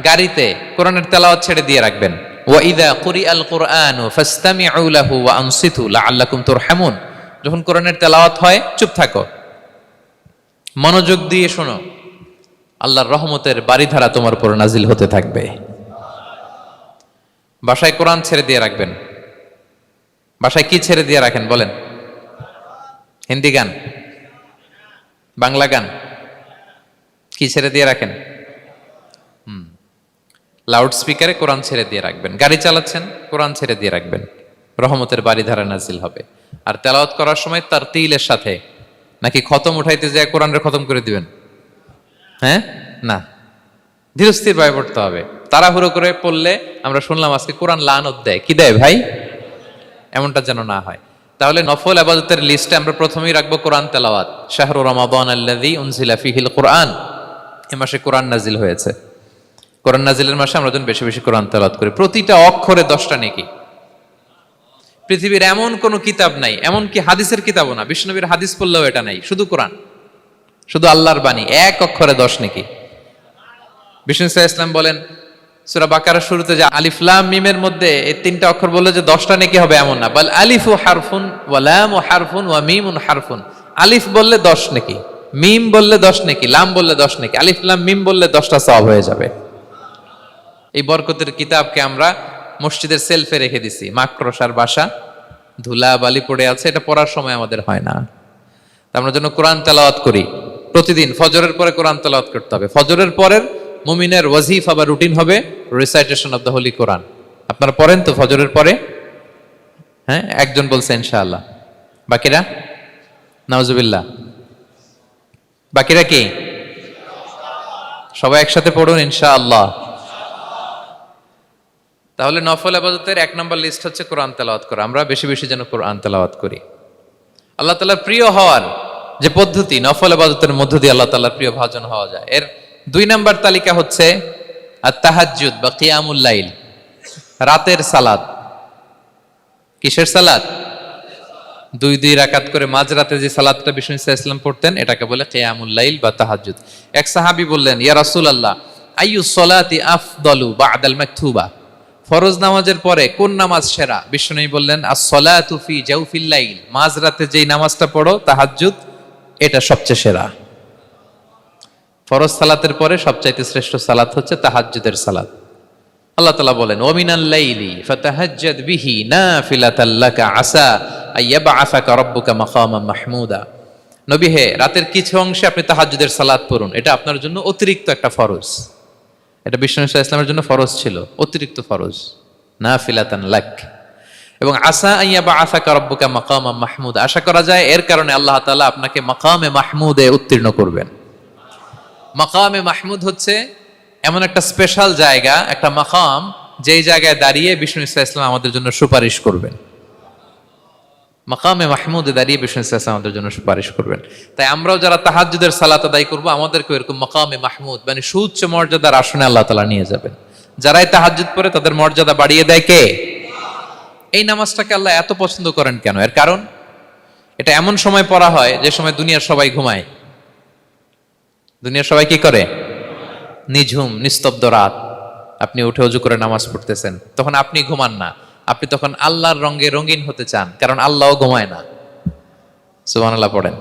গাড়িতে কোরআনের তেলাওয়াত ছেড়ে দিয়ে রাখবেন। ওয়া ইযা কুরিআল কুরআনু ফাসতামিউ লাহু ওয়া আনসিতু লাআল্লাকুম তুরহামুন। যখন কোরআনের তেলাওয়াত হয় চুপ থাকো, মনোযোগ দিয়ে শোনো, আল্লাহর রহমতের বারিধারা তোমার উপর নাজিল হতে থাকবে। বাসায় কোরআন ছেড়ে দিয়ে রাখবেন। বাসায় কি ছেড়ে দিয়ে রাখেন বলেন? হিন্দি গান, বাংলা গান, কি ছেড়ে দিয়ে রাখেন? লাউড স্পিকারে কোরআন ছেড়ে দিয়ে রাখবেন। গাড়ি চালাচ্ছেন, কোরআন ছেড়ে দিয়ে রাখবেন, রহমতের বারিধারা নাজিল হবে। আর তেলাওয়াত করার সময় তারতিলের সাথে, নাকি খতম উঠাইতে যায় কোরআনের খতম করে দিবেন? হ্যাঁ, না, ধীরস্থির ভাবে পড়তে হবে। তাড়াহুড়ো করে পড়লে আমরা শুনলাম আজকে কোরআন লানত দেয়। কি দেয় ভাই? এমনটা যেন না হয়। তাহলে নফল ইবাদতের লিস্টে আমরা প্রথমেই রাখবো কোরআন তেলাওয়াত। শাহরু রমাদান আল্লাযী উনজিলা ফীহিল কুরআন, এ মাসে কোরআন নাজিল হয়েছে। কোরআন নাজিলের মাসে আমরা যেন বেশি বেশি কোরআন তেলাওয়াত করি। প্রতিটা অক্ষরে 10টা নেকি। পৃথিবীর এমন কোন কিতাব নাই, এমন কি হাদিসের কিতাবও না, বিশ্বনবীর হাদিস পড়লেও এটা নাই, শুধু কোরআন, শুধু আল্লাহর বাণী, এক অক্ষরে 10 নেকি। বিষ্ণু ইসলাম বলেন সূরা বাকারার শুরুতে যে আলিফ লাম মিমের মধ্যে এই 3টা অক্ষর বললে যে 10টা নেকি হবে এমন না, বল আলিফু হারফুন ওয়া লামু হারফুন ওয়া মিমুন হারফুন। আলিফ বললে 10 নেকি, মিম বললে 10 নেকি, লাম বললে 10 নেকি, আলিফ লাম মিম বললে 10টা সওয়াব হয়ে যাবে। এই বরকতের কিতাবকে আমরা মসজিদের সেলফে রেখে দিছি। মাকড়সার বাসা, ধুলা বালি পড়ে আছে, এটা পড়ার সময় আমাদের হয় না। আমরা যেন কোরআন তেলাওয়াত করি প্রতিদিন। ফজরের পরে কোরআন তেলাওয়াত করতে হবে। ফজরের পরের মুমিনের ওয়াজিফা বা রুটিন হবে রিসাইটেশন অফ দ্য হোলি কোরআন। আপনারা পড়েন তো ফজরের পরে? হ্যাঁ, একজন বলছে ইনশাআল্লাহ, বাকিরা নাউজুবিল্লাহ। বাকিরা কি? সবাই একসাথে পড়ুন ইনশাআল্লাহ। তাহলে নফল ইবাদতের 1 নম্বর লিস্ট হচ্ছে কোরআন তেলাওয়াত করা। আমরা বেশি বেশি যেন কোরআন তেলাওয়াত করি। আল্লাহ তাআলার প্রিয় হওয়ার যে পদ্ধতি, নফল ইবাদতের মধ্য দিয়ে আল্লাহ তাআলার প্রিয় ভাজন হওয়া যায়। এর 2 নম্বর তালিকা হচ্ছে আত-তাহাজ্জুদ বা কিয়ামুল লাইল, রাতের সালাত। কিসের সালাত? 2 রাকাত করে মাঝরাতে যে সালাতটা বিষ্ণু ইসলাম পড়তেন এটাকে বলে কিয়ামুল লাইল বা তাহাজ্জুদ। এক সাহাবী বললেন, ইয়া রাসূলুল্লাহ, আইয়ুস সালাতি আফদালু বা'দাল মাকতুবা, ফরজ নামাজের পরে কোন নামাজ সেরা? বিষ্ণুনবী বললেন, আস-সালাতু ফি জাওফিল লাইল, মাঝরাতে যেই নামাজটা পড়ো তাহাজ্জুদ, এটা সবচেয়ে সেরা। ফরজ সালাতের পরে সবচাইতে শ্রেষ্ঠ সালাত হচ্ছে তাহাজ্জুদের সালাত। আল্লাহ তাআলা বলেন, ওয়া মিনাল লাইলি ফাতাহাজ্জাদ বিহি নাফিলাতাল লাকা আসা আইয়াবআসাকা রাব্বুকা মাকামান মাহমুদা। নবী হে, রাতের কিছু অংশে আপনি তাহাজ্জুদের সালাত পড়ুন, এটা আপনার জন্য অতিরিক্ত একটা ফরজ। এটা বিষ্ণু ইসলামের জন্য ফরজ ছিল, অতিরিক্ত ফরজ, নাফিলাতান লাক। এবং আসা আইয়াবআসাকা রাব্বুকা মাকামান মাহমুদা, আশা করা যায় এর কারণে আল্লাহ তাআলা আপনাকে মাকামে মাহমুদে উত্তীর্ণ করবেন। মাকামে মাহমুদ হচ্ছে এমন একটা স্পেশাল জায়গা, একটা মাকাম, যেই জায়গায় দাঁড়িয়ে বিষ্ণু ইসলাম আমাদের জন্য সুপারিশ করবেন। মাকামে মাহমুদে দাঁড়িয়ে বিষ্ণু ইসলাম আমাদের জন্য সুপারিশ করবেন। তাই আমরাও যারা তাহাজ্জুদের সালাত আদায় করবো, আমাদেরকে এরকম মাকামে মাহমুদ মানে সুউচ্চ মর্যাদার আসনে আল্লাহ তাআলা নিয়ে যাবেন। যারাই তাহাজ্জুদ পড়ে তাদের মর্যাদা বাড়িয়ে দেয় কে? এই নামাজটাকে আল্লাহ এত পছন্দ করেন কেন? এর কারণ, এটা এমন সময় পড়া হয় যে সময় দুনিয়ার সবাই ঘুমায়। দুনিয়ার সবাই কি করে? নিঝুম নিস্তব্ধ রাত, আপনি উঠে ওযু করে নামাজ পড়তেছেন, তখন আপনি ঘুমান না, আপনি তখন আল্লাহর রঙে রঙিন হতে চান, কারণ আল্লাহও ঘুমায় না। সুবহানাল্লাহ পড়েন।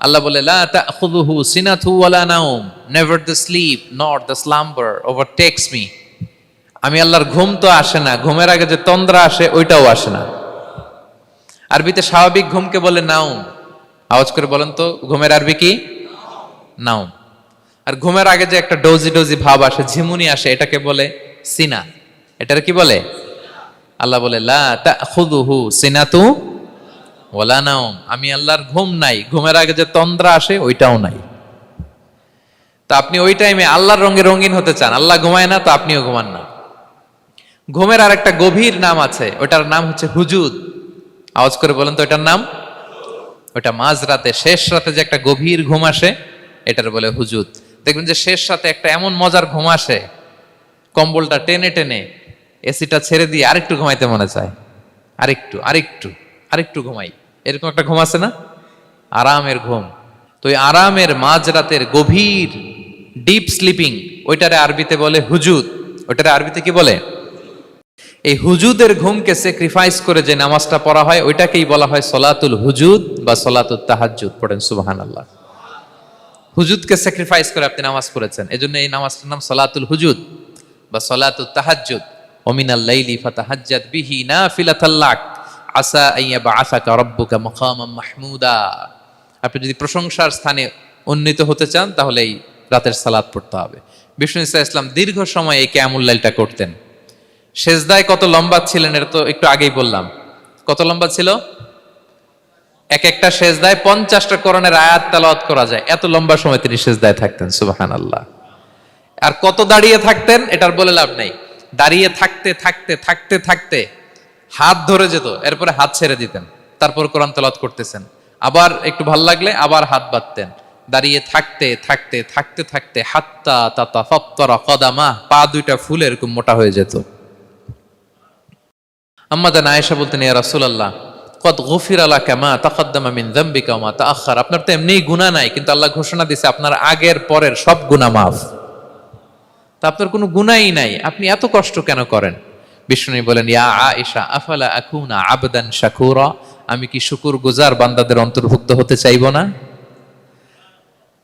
আল্লাহ বলে লা তাখুযুহু সিনাতু ওয়ালা নাওম, never the sleep nor the slumber overtakes me. আমি আল্লাহর ঘুম তো আসে না, ঘুমের আগে যে তন্দ্রা আসে ওইটাও আসে না। আরবিতে স্বাভাবিক ঘুমকে বলে নাওম। আওয়াজ করে বলেন তো ঘুমের আরবি কি? নাওম। আর ঘুমের আগে যে একটা ডোজি ডোজি ভাব আসে, ঝিমুনি আসে, এটাকে বলে সিনা। এটার কি বলে? আল্লাহ বলে লা তাখুযুহু সিনাতু ওয়ালা নাওম, আমি আল্লাহর ঘুম নাই, ঘুমের আগে যে তন্দ্রা আসে ওইটাও নাই। তো আপনি ওই টাইমে আল্লাহর রঙে রঙিন হতে চান, আল্লাহ ঘুমায় না তো আপনিও ঘুমান না। ঘুমের আর একটা গভীর নাম আছে, ওটার নাম হচ্ছে হুজুদ। আওয়াজ করে বলেন তো ওটার নাম? ওটা মাঝরাতে, শেষ রাতে যে একটা গভীর ঘুম আসে এটার বলে হুজুদ। দেখবেন যে শেষ রাতে একটা এমন মজার ঘুম আসে, কম্বলটা টেনে টেনে এসিটা ছেড়ে দিয়ে আরেকটু ঘুমাইতে মনে চায়, আরেকটু আরেকটু আরেকটু ঘুমাই, এরকম একটা ঘুম আছে না? আরামের ঘুম। তো এই আরামের মাঝরাতের গভীর ডিপ স্লিপিং, ওইটারে আরবিতে বলে হুজুদ। ওইটারে আরবিতে কি বলে? এই হুজুদের ঘুমকে স্যাক্রিফাইস করে যে নামাজটা পড়া হয় ওইটাকেই বলা হয় সলাতুল হুজুদ বা সলাতুত তাহাজ্জুদ। পড়েন সুবহানাল্লাহ। হুজুদকে স্যাক্রিফাইস করে আপনি নামাজ পড়েছেন, এজন্য এই নামাজটার নাম সলাতুল হুজুদ বা সলাতুত তাহাজ্জুদ। ওমিনাল লাইলি ফাতাহাজ্জাদ বিহি নাফিলাতাল লাক আসা আইয়াবআসাকা রাব্বুকা মাকামাম মাহমুদা। আপনি যদি প্রশংসার স্থানে উন্নীত হতে চান তাহলে এই রাতের সালাত পড়তে হবে। বিষ্ণু ইসা ইসলাম দীর্ঘ সময় এই কিয়ামুল লাইলটা করতেন। সেজদায় কত লম্বা ছিলেন এটা তো একটু আগেই বললাম। কত লম্বা ছিল? এক একটা সেজদায় 50টা কোরআনের আয়াত তেলাওয়াত করা যায়, এত লম্বা সময় তিনি সেজদায় থাকতেন। সুবহানাল্লাহ। আর কত দাঁড়িয়ে থাকতেন এটার বলে লাভ নাই। দাঁড়িয়ে থাকতে থাকতে থাকতে থাকতে হাত ধরে যেত, এরপরে হাত ছেড়ে দিতেন, তারপর কোরআন তেলাওয়াত করতেছেন। আবার একটু ভাল লাগলে আবার হাত বাঁধতেন। দাঁড়িয়ে থাকতে থাকতে থাকতে থাকতে হাত্তা তাতাফাত্তারা কদামা, পা দুইটা ফুলে এরকম মোটা হয়ে যেত। আম্মাদান আয়েশা বলতেন, ইয়া রাসূলুল্লাহ কদ গুফিরা লাকা মা তাকদ্দামা মিন যামবিকা ওয়া মা তাআখার। আপনার তো এমনিই গুনাহ নাই, কিন্তু আল্লাহ ঘোষণা দিয়েছে আপনার আগের পরের সব গুনাহ মাফ। তা আপনার কোনো গুনাহই নাই, আপনি এত কষ্ট কেন করেন? বিষ্ণু বলেন, ইয়া আয়েশা আফালা আকুনা আবদান শাকুরা, আমি কি শুকরগুজার বান্দাদের অন্তর্ভুক্ত হতে চাইবো না?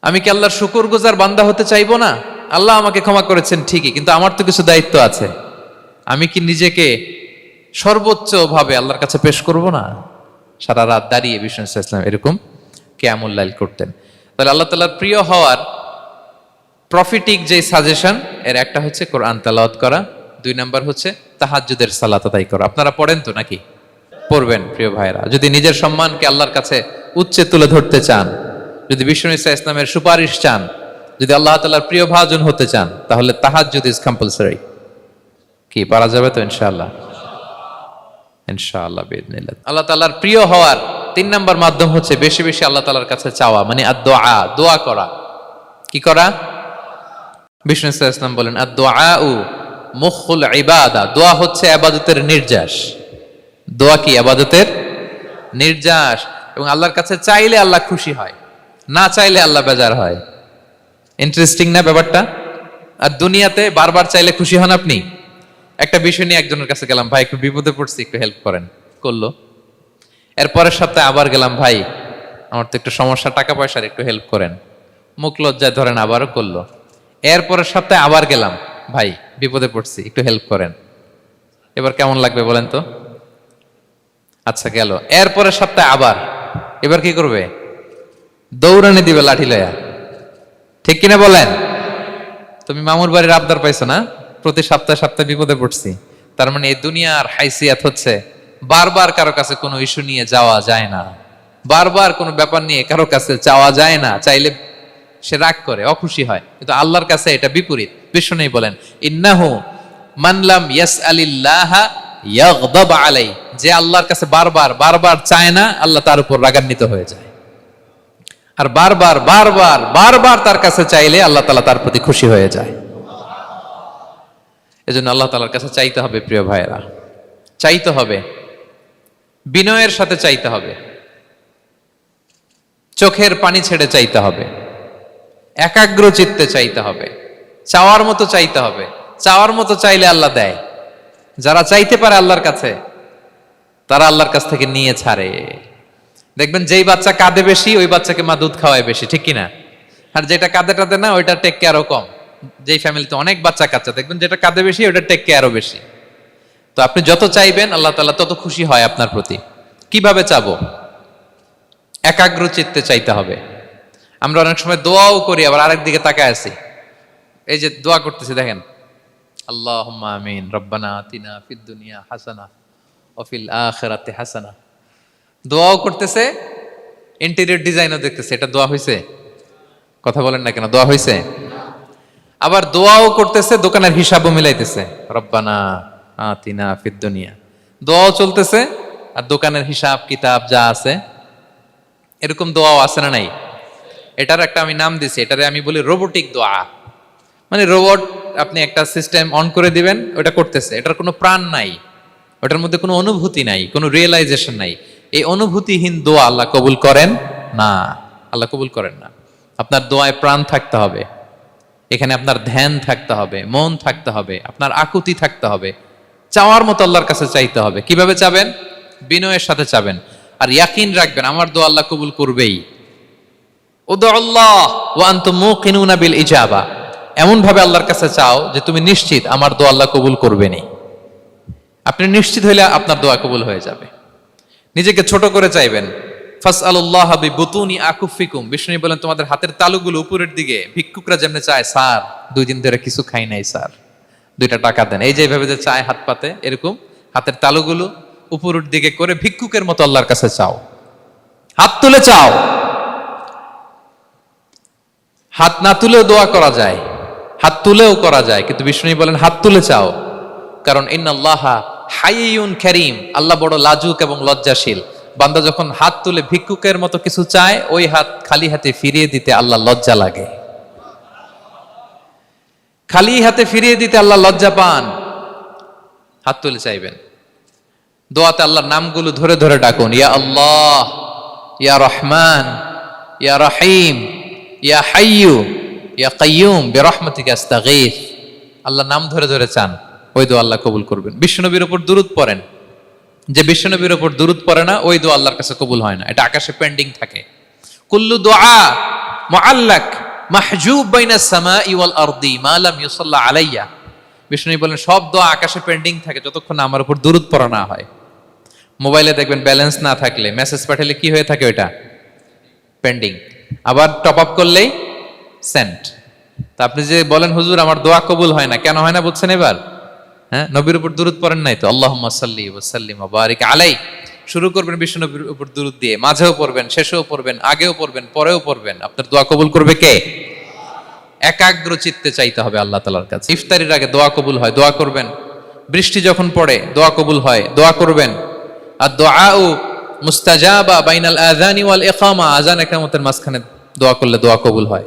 আমি কি আল্লাহর শুকরগুজার বান্দা হতে চাইবো না? আল্লাহ আমাকে ক্ষমা করেছেন ঠিকই, কিন্তু আমার তো কিছু দায়িত্ব আছে। আমি কি নিজেকে সর্বোচ্চ ভাবে আল্লাহর কাছে পেশ করব না? সারা রাত দাঁড়িয়ে বিষ্ণু ইসলাম এরকম কিয়ামুল লাইল করতেন। তাহলে আল্লাহ তাআলার প্রিয় হওয়ার প্রফিটিক যে সাজেশন, এর একটা হচ্ছে কোরআন তেলাওয়াত করা, 2 নাম্বার হচ্ছে তাহাজ্জুদের সালাত আদায় করা। আপনারা পড়েন তো নাকি? পড়বেন প্রিয় ভাইরা। যদি নিজের সম্মানকে আল্লাহর কাছে উচ্চে তুলে ধরতে চান, যদি বিষ্ণু ইসলামের সুপারিশ চান, যদি আল্লাহ তাআলার প্রিয় ভাজন হতে চান, তাহলে তাহাজ্জুদ ইজ কম্পালসরি। কি পারা যাবে তো? ইনশাআল্লাহ, ইনশাআল্লাহ বিইذنিল্লাহ। আল্লাহ তাআলার প্রিয় হওয়ার 3 নাম্বার মাধ্যম হচ্ছে বেশি বেশি আল্লাহ তাআলার কাছে চাওয়া, মানে আদ-দুআ, দোয়া করা। কি করা? বিষ্ণু ইসলাম বলেন, আদ-দুআউ মুখুল ইবাদা, দোয়া হচ্ছে ইবাদতের নির্যাস। দোয়া কি? ইবাদতের নির্যাস। এবং আল্লাহর কাছে চাইলে আল্লাহ খুশি হয়, না চাইলে আল্লাহ বেজার হয়। ইন্টারেস্টিং না ব্যাপারটা? আর দুনিয়াতে বারবার চাইলে খুশি হন আপনি? একটা বিষয় নিয়ে একজনের কাছে গেলাম, ভাই একটু বিপদে পড়ছি, একটু হেল্প করেন, করলো। এর পরের সপ্তাহে আবার গেলাম, ভাই আমার তো একটু সমস্যা, টাকা পয়সার, একটু হেল্প করেন। মুখ লজ্জায় ধরেন, আবারও করলো। এর পরের সপ্তাহে আবার গেলাম, ভাই বিপদে পড়ছি, একটু হেল্প করেন। এবার কেমন লাগবে বলেন তো? আচ্ছা গেল। এর পরের সপ্তাহে আবার, এবার কি করবে? দৌড়ানি দিবে লাঠি লয়া। ঠিক কিনা বলেন? তুমি মামুর বাড়ির আবদার পাইছো না, প্রতি সপ্তাহে সপ্তাহে বিপদে পড়ছি। তার মানে এই দুনিয়ার হাইসিয়াত হচ্ছে বারবার কারো কাছে কোনো ইস্যু নিয়ে যাওয়া যায় না, বারবার কোনো ব্যাপার নিয়ে কারো কাছে চাওয়া যায় না। চাইলে সে রাগ করে, অখুশি হয়, কিন্তু আল্লাহর কাছে এটা বিপরীত। বিষ্ণু বলেন, ইন্নাহু মান লাম ইয়াসআলিল্লাহা ইয়াগদাব আলাইহি, যে আল্লাহর কাছে বারবার বারবার চায় না, আল্লাহ তার উপর রাগান্বিত হয়ে যায়। আর বারবার বারবার বারবার তার কাছে চাইলে আল্লাহ তাআলা তার প্রতি খুশি হয়ে যায়। এজন্য আল্লাহ তাআলার কাছে চাইতে হবে প্রিয় ভাইয়েরা, চাইতে হবে, বিনয়ের সাথে চাইতে হবে, চোখের পানি ছেড়ে চাইতে হবে, একাগ্র চিত্তে চাইতে হবে, চাওয়ার মতো চাইতে হবে। চাওয়ার মতো চাইলে আল্লাহ দেয়। যারা চাইতে পারে আল্লাহর কাছে, তারা আল্লাহর কাছ থেকে নিয়ে ছাড়ে। দেখবেন যেই বাচ্চা কাঁদে বেশি ওই বাচ্চাকে মা দুধ খাওয়ায় বেশি, ঠিক কিনা? আর যেটা কাঁদে টাদে না ওইটা টেক কেয়ারও কম। যেই ফ্যামিলিতে অনেক বাচ্চা কাচ্চা দেখবেন যেটা কাঁদে বেশি ওটা টেক কেয়ারও বেশি। তো আপনি যত চাইবেন আল্লাহ তাআলা তত খুশি হয় আপনার প্রতি। কিভাবে চাবো? একাগ্র চিত্তে চাইতে হবে। আমরা অনেক সময় দোয়াও করি আবার আরেক দিকে তাকায় আছি। এই যে দোয়া করতেছি দেখেন, আল্লাহুম্মা আমিন, রব্বানা আতিনা ফিদ দুনিয়া হাসানা ওয়া ফিল আখিরাতি হাসানা। দোয়াও করতেছে, ইন্টেরিয়র ডিজাইনও দেখতেছে। এটা দোয়া হইছে? কথা বলেন না কেন, দোয়া হইছে? আবার দোয়াও করতেছে, দোকানের হিসাবও মিলাইতেছে, রব্বানা আতিনা ফিদ দুনিয়া। দোয়াও চলতেছে আর দোকানের হিসাব কিতাব যা আছে, এরকম দোয়াও আছে না নাই? এটার একটা আমি নাম দিছি, এটারে আমি বলি রোবোটিক দোয়া। মানে রোবট, আপনি একটা সিস্টেম অন করে দিবেন, ওটা করতেছে, এটার কোনো প্রাণ নাই, ওটার মধ্যে কোনো অনুভূতি নাই, কোনো রিয়েলাইজেশন নাই। এই অনুভূতিহীন দোয়া আল্লাহ কবুল করেন না, আল্লাহ কবুল করেন না। আপনার দোয়ায় প্রাণ থাকতে হবে, এখানে আপনার ধ্যান থাকতে হবে, মন থাকতে হবে, আপনার আকুতি থাকতে হবে, চাওয়ার মতো আল্লাহর কাছে চাইতে হবে। কিভাবে চাবেন? বিনয়ের সাথে চাবেন, আর ইয়াকিন রাখবেন আমার দোয়া আল্লাহ কবুল করবেই। উদুল্লাহ ওয়া আনতুম মুকিনুনা বিল ইজাবা, এমন ভাবে আল্লাহর কাছে চাও যে তুমি নিশ্চিত আমার দোয়া আল্লাহ কবুল করবেনই। আপনি নিশ্চিত হইলে আপনার দোয়া কবুল হয়ে যাবে। নিজেকে ছোট করে চাইবেন। ফাসআলুল্লাহ বিবুতুনি আকুফিকুম, বিষ্ণু বলেন তোমাদের হাতের তালুগুলো উপরের দিকে, ভিক্ষুকরা যেমনে চায়, স্যার 2 দিন ধরে কিছু খাই নাই স্যার, 2টা টাকা দেন, এই যে এইভাবে যে চায় হাত পাতে, এরকম হাতের তালুগুলো উপরের দিকে করে ভিক্ষুকের মতো আল্লাহর কাছে চাও। হাত তুলে চাও, হাত না তুলেও দোয়া করা যায়, হাত তুলেও করা যায়, কিন্তু বিষ্ণু বলেন হাত তুলে চাও। কারণ ইন্নাল্লাহা হাইয়ুন কারীম, আল্লাহ বড় লাজুক এবং লজ্জাশীল। বান্দা যখন হাত তুলে ভিক্ষুকের মতো কিছু চায়, ওই হাত খালি হাতে ফিরিয়ে দিতে আল্লাহ লজ্জা লাগে, খালি হাতে ফিরিয়ে দিতে আল্লাহ লজ্জা পান। হাত তুলে চাইবেন। দোয়াতে আল্লাহর নামগুলো ধরে ধরে ডাকুন, ইয়া আল্লাহ, ইয়া রহমান, ইয়া রহিম, ইয়া হাইয়ু, ইয়া কাইয়ুম বিরহমাতিকা আস্তাগীথ। আল্লাহর নাম ধরে ধরে চান, ওই দোয়া আল্লাহ কবুল করবেন। বিশ্বনবীর উপর দুরূদ পড়েন, যে বিশ্বনবীর উপর দুরূদ পড়ে না ওই দোয়া আল্লাহর কাছে কবুল হয় না, এটা আকাশে পেন্ডিং থাকে। কুল্লু দুআ মুআল্লাক মাহজুব বাইনাস সামাই ওয়াল আরদি মা লাম ইউসাল্লা আলাইয়া। বিষ্ণু বলেন সব দোয়া আকাশে পেন্ডিং থাকে যতক্ষণ না আমার উপর দুরূদ পড়া না হয়। মোবাইলে দেখবেন ব্যালেন্স না থাকলে মেসেজ পাঠালে কি হয়ে থাকে, ওইটা পেন্ডিং, আবার টপ আপ করলেই সেন্ট। তা আপনি যে বলেন হুজুর আমার দোয়া কবুল হয় না, কেন হয় না বুঝছেন এবার? হ্যাঁ, নবীর উপর দুরূদ পড়েন নাই তো। আল্লাহুম্মা সাল্লি ওয়া সাল্লিম ওয়া বারিক আলাই, শুরু করবেন বিশ্ব নবীর উপর দুরূদ দিয়ে, মাঝেও পড়বেন, শেষেও পড়বেন, আগেও পড়বেন, পরেও পড়বেন। আপনার দোয়া কবুল করবে কে? একাগ্র চিত্তে চাইতে হবে আল্লাহ তাআলার কাছে। ইফতারির আগে দোয়া কবুল হয়, দোয়া করবেন। বৃষ্টি যখন পড়ে দোয়া কবুল হয়, দোয়া করবেন। আর দুআউ মুস্তাজাবা বাইনাল আযানি ওয়াল ইকামা, আযান ইকামতের মাঝখানে দোয়া করলে দোয়া কবুল হয়।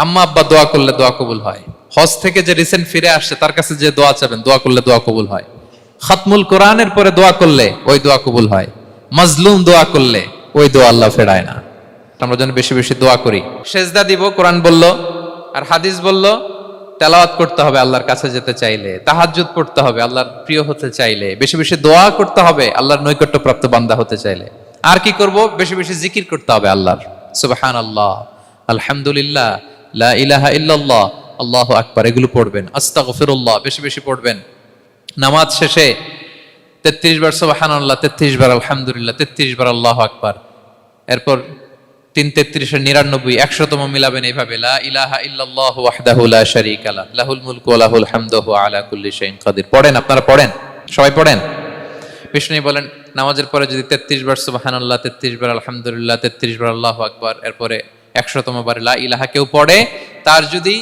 আম্মা আব্বা দোয়া করলে দোয়া কবুল হয়। হজ থেকে যে রিসেন্ট ফিরে আসছে তার কাছে যে দোয়া চাবেন, দোয়া করলে দোয়া কবুল হয়। খাতমুল কোরআনের পরে দোয়া করলে ওই দোয়া কবুল হয়। মাজলুম দোয়া করলে ওই দোয়া আল্লাহ ফেরায় না। আমরা যেন বেশি বেশি দোয়া করি। সেজদা দিব, কোরআন বলল আর হাদিস বলল তেলাওয়াত করতে হবে আল্লাহর কাছে যেতে চাইলে, তাহাজ্জুদ পড়তে হবে আল্লাহর প্রিয় হতে চাইলে, বেশি বেশি দোয়া করতে হবে আল্লাহর নৈকট্যপ্রাপ্ত বান্দা হতে চাইলে। আর কি করব? বেশি বেশি জিকির করতে হবে আল্লাহর। সুবহানাল্লাহ, আলহামদুলিল্লাহ, লা ইলাহা ইল্লাল্লাহ, আল্লাহু আকবার, এগুলো পড়বেন। আস্তাগফিরুল্লাহ বেশি বেশি পড়বেন। নামাজ শেষে 33 বার সুবহানাল্লাহ, 33 বার আলহামদুলিল্লাহ, 33 বার আল্লাহু আকবার, এরপর 3 33 99 100তম মিলাবেন এইভাবে, লা ইলাহা ইল্লাল্লাহু ওয়াহদাহু লা শারীকা লাহু লাহুল মুলকু ওয়া লাহুল হামদু ওয়া আলা কুল্লি শাইইন কাদির। পড়েন, আপনারা পড়েন, সবাই পড়েন। বিষ্ণু বলেন নামাজের পরে যদি 33 বার সুবহানাল্লাহ, 33 বার আলহামদুলিল্লাহ, 33 বার আল্লাহু আকবার, এরপরে 100তম বার লা ইলাহা কেউ পড়ে, তার যদি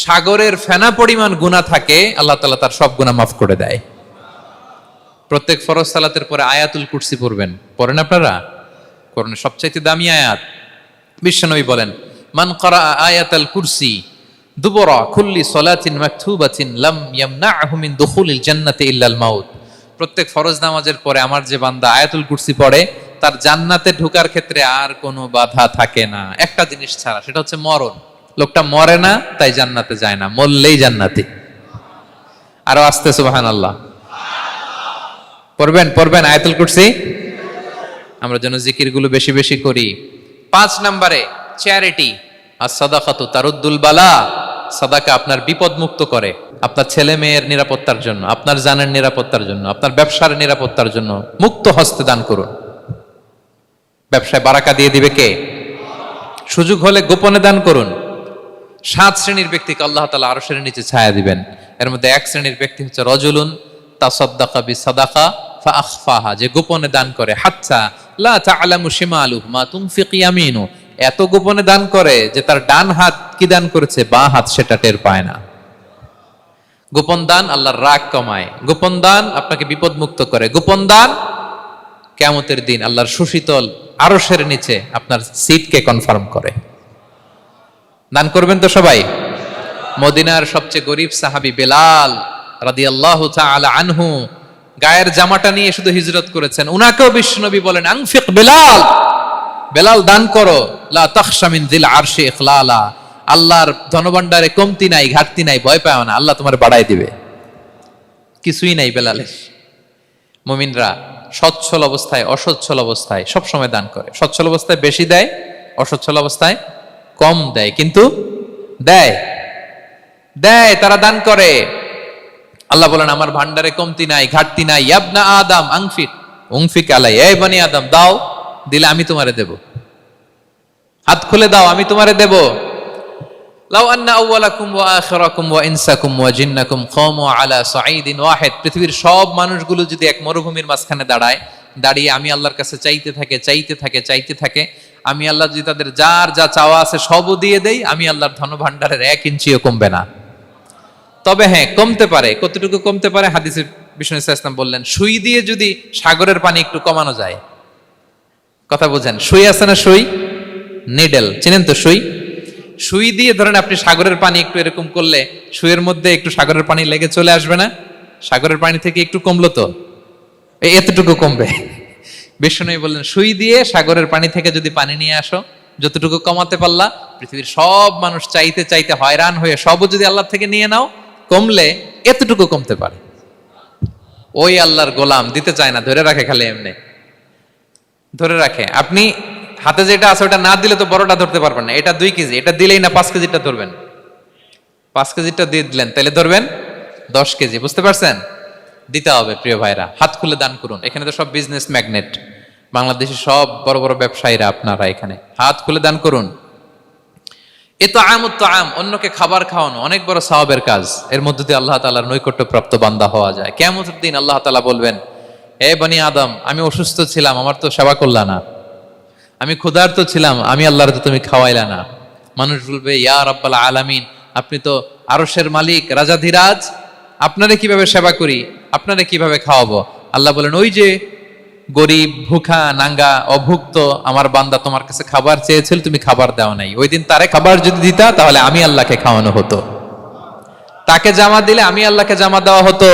সাগরের ফেনা পরিমাণ গুনাহ থাকে আল্লাহ তাআলা তার সব গুনাহ মাফ করে দেয়। প্রত্যেক ফরজ সালাতের পরে আয়াতুল কুরসি পড়বেন, পড়েন আপনারা? কোরআনের সবচেয়ে দামি আয়াত। বিশ্বনবী বলেন মান ক্বারা আয়াতাল কুরসি দুবরা কুল্লি সালাতিন মাকতুবাতিন লাম ইয়ামনাহু মিন দুখুলিল জান্নাতি ইল্লাল মাউত। প্রত্যেক ফরজ নামাজের পরে আমার যে বান্দা আয়াতুল কুরসি পড়ে তার জান্নাতে ঢোকার ক্ষেত্রে আর কোনো বাধা থাকে না, একটা জিনিস ছাড়া, সেটা হচ্ছে মরণ। লোকটা মরে না তাই জান্নাতে যায় না, মরলেই জান্নাতি। আরো আস্তে সুবহানাল্লাহ পড়বেন, পড়বেন আয়াতুল কুরসি। আমরা যেন জিকিরগুলো বেশি বেশি করি। 5 নম্বরে চ্যারিটি আর সাদাকাতু তারুদ্দুল বালা। সাদাকা আপনার বিপদ মুক্ত করে, আপনার ছেলে মেয়ের নিরাপত্তার জন্য, আপনার জানের নিরাপত্তার জন্য, আপনার ব্যবসার নিরাপত্তার জন্য মুক্ত হস্তে দান করুন। ব্যবসায় বারাকা দিয়ে দিবে কে? সুযোগ হলে গোপনে দান করুন। 7 শ্রেণীর ব্যক্তিকে আল্লাহ তাআলা আরশের নিচে ছায়া দিবেন। এর মধ্যে 1 শ্রেণীর ব্যক্তি হচ্ছে রজুলুন তাসাদ্দাকা বিসাদাকা ফাআখফাহা, যে গোপনে দান করে। হাত্তা লা তা'লামু শিমালুহু মা তুনফিকু ইয়ামিনু, এত গোপনে দান করে যে তার ডান হাত কি দান করেছে বাঁ হাত সেটা টের পায় না। গোপন দান আল্লাহর রাগ কমায়, গোপন দান আপনাকে বিপদ মুক্ত করে, গোপন দান কিয়ামতের দিন আল্লাহর সুশীতল আরশের নিচে আপনার সিটকে কনফার্ম করে। দান করবেন তো সবাই? মদিনার সবচেয়ে গরিব সাহাবী বেলাল রাদিয়াল্লাহু তাআলা আনহু গায়ের জামাটা নিয়ে শুধু হিজরত করেছেন। উনাকেও বিশ্বনবী বলেন আনফিক বেলাল, বেলাল দান করো, লা তাখশা মিন যিল আরশি ইখলালা, আল্লাহর ধনভাণ্ডারে কমতি নাই, ঘাটতি নাই, ভয় পাও না, আল্লাহ তোমার বাড়াই দিবে। কিছুই নাই বেলালের। মুমিনরা সচ্ছল অবস্থায় অসচ্ছল অবস্থায় সব সময় দান করে। সচ্ছল অবস্থায় বেশি দেয়, অসচ্ছল অবস্থায় কম দেয়, কিন্তু দেয় দেয় তারা দান করে। আল্লাহ বলেন আমার ভান্ডারে কমতি নাই, ঘাটতি নাই। ইয়াবনা আদম আনফিক উনফিক আলাই, এই বনি আদম দাও, দিলে আমি তোমারে দেব। হাত খুলে দাও, আমি তোমারে দেব। লাউ আন্না আউওয়ালাকুম ওয়া আখিরাকুম ওয়া ইনসাকুম ওয়া জিন্নাকুম কামু আলা সাঈদিন ওয়াহিদ, পৃথিবীর সব মানুষগুলো যদি এক মরুভূমির মাঝখানে দাঁড়িয়ে আমি আল্লাহর কাছে চাইতে থাকে, আমি আল্লাহ যদি তাদের যার যা চাওয়া আছে সবও দিয়ে দেই, আমি আল্লাহর ধনভাণ্ডারের 1 ইঞ্চিও কমবে না। তবে হ্যাঁ, কমতে পারে। কতটুকু কমতে পারে? হাদিসে বিষ্ণু ইসলাম বললেন, সুই দিয়ে যদি সাগরের পানি একটু কমানো যায়। কথা বুঝেন? সুই আছে না, সুই নিডেল, চিনেন তো সুই? সুই দিয়ে ধরেন আপনি সাগরের পানি একটু এরকম করলে সুইয়ের মধ্যে একটু সাগরের পানি লেগে চলে আসবে না? সাগরের পানি থেকে একটু কমলো তো এতটুকু কমবে। বিষ্ণু বললেন সুই দিয়ে সাগরের পানি থেকে যদি পানি নিয়ে আসো, যতটুকু কমাতে পারলা, পৃথিবীর সব মানুষ চাইতে হয়রান হয়ে সবও যদি আল্লাহ থেকে নিয়ে নাও, কমলে এতটুকু কমতে পারে। ওই আল্লাহর গোলাম দিতে চায় না, ধরে রাখে, খালি এমনি ধরে রাখে। আপনি হাতে যেটা আছে ওটা না দিলে তো বড়টা ধরতে পারবেন না। এটা 2 কেজি, এটা দিলেই না 5 কেজিটা ধরবেন। 5 কেজিটা দিয়ে দিলেন, তাহলে ধরবেন 10 কেজি। বুঝতে পারছেন? দিতে হবে প্রিয় ভাইরা, হাত খুলে দান করুন। এখানে তো সব বিজনেস ম্যাগনেট, বাংলাদেশের সব বড় বড় ব্যবসায়ীরা আপনারা এখানে, হাত খুলে দান করুন। এ তো আম, অন্যকে খাবার খাওয়ানো অনেক বড় সওয়াবের কাজ। এর মধ্যে দিয়ে আল্লাহ তাআলার নৈকট্যপ্রাপ্ত বান্দা হওয়া যায়। কিয়ামতের দিন আল্লাহ তাআলা বলবেন, হে বনি আদম, আমি অসুস্থ ছিলাম, আমার তো সেবা করলা না। আমি ক্ষুধার্ত ছিলাম, আমি আল্লাহর তো তুমি খাওয়াইলা না। মানুষ বলবে, ইয়া রাব্বাল আলামিন, আপনি তো আরশের মালিক, রাজাধিরাজ, আপনারে কিভাবে সেবা করি, আপনারে কিভাবে খাওয়াবো? আল্লাহ বলেন, ওই যে গরিব, ভুখা, নাঙ্গা, অভুক্ত আমার বান্দা তোমার কাছে খাবার চেয়েছিল, তুমি খাবার দাও নাই। ওই দিন তারে খাবার যদি দিতা, তাহলে আমি আল্লাহকে খাওয়ানো হতো। তাকে জামা দিলে আমি আল্লাহকে জামা দেওয়া হতো।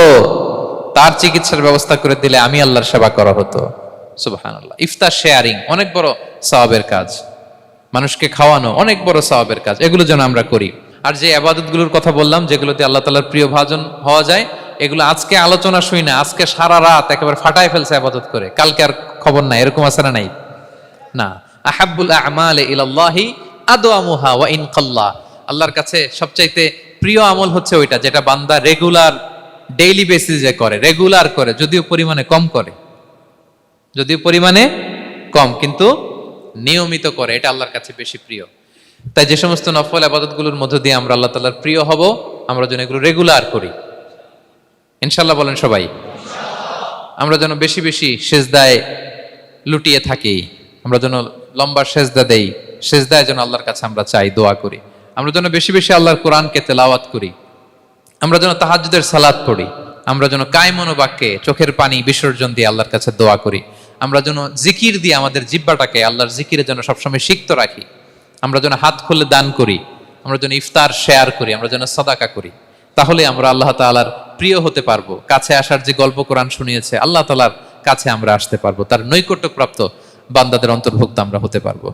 তার চিকিৎসার ব্যবস্থা করে দিলে আমি আল্লাহর সেবা করা হতো। সুবহানাল্লাহ। ইফতার শেয়ারিং অনেক বড় সওয়াবের কাজ, মানুষকে খাওয়ানো অনেক বড় সওয়াবের কাজ। এগুলো যেন আমরা করি। আর যে ইবাদতগুলোর কথা বললাম, যেগুলোতে আল্লাহ তাআলার প্রিয় ভাজন হওয়া যায়, এগুলো আজকে আলোচনা শুই না, আজকে সারা রাত একেবারে ফাটায় ফেলছে ইবাদত করে, কালকে আর খবর নাই, এরকম আছে না? নাই না। আহাব্বুল আ'মালি ইলাল্লাহি আদওয়ামুহা ওয়া ইন কাল্লা, আল্লাহর কাছে সবচাইতে প্রিয় আমল হচ্ছে ওইটা যেটা বান্দা রেগুলার, ডেইলি বেসিসে করে, রেগুলার করে, যদিও পরিমাণে কম, কিন্তু নিয়মিত করে, এটা আল্লাহর কাছে বেশি প্রিয়। তাই যে সমস্ত নফল ইবাদতগুলোর মধ্য দিয়ে আমরা আল্লাহ তাআলার প্রিয় হব, আমরা যেন এগুলো রেগুলার করি, ইনশাআল্লাহ বলেন সবাই। আমরা যেন বেশি বেশি সেজদায় লুটিয়ে থাকি, আমরা যেন লম্বা সেজদা দেই, সেজদায় যেন আল্লাহর কাছে আমরা চাই, দোয়া করি। আমরা যেন বেশি বেশি আল্লাহর কোরআনকে তেলাওয়াত করি, আমরা যেন তাহাজ্জুদের সালাত পড়ি, আমরা যেন কায়মন বাক্যে চোখের পানি বিসর্জন দিয়ে আল্লাহর কাছে দোয়া করি, আমরা যেন জিকির দিয়ে আমাদের জিহ্বাটাকে আল্লাহর জিকিরে যেন সবসময় সিক্ত রাখি, আমরা যেন হাত খুলে দান করি, আমরা যেন ইফতার শেয়ার করি, আমরা যেন সাদাকা করি। তাহলে আমরা আল্লাহ তাআলার প্রিয় হতে পারবো। কাছে আসার যে গল্প কোরআন শুনিয়েছে, আল্লাহ তাআলার কাছে আমরা আসতে পারবো, তার নৈকট্যপ্রাপ্ত বান্দাদের অন্তর্ভুক্ত আমরা হতে পারবো।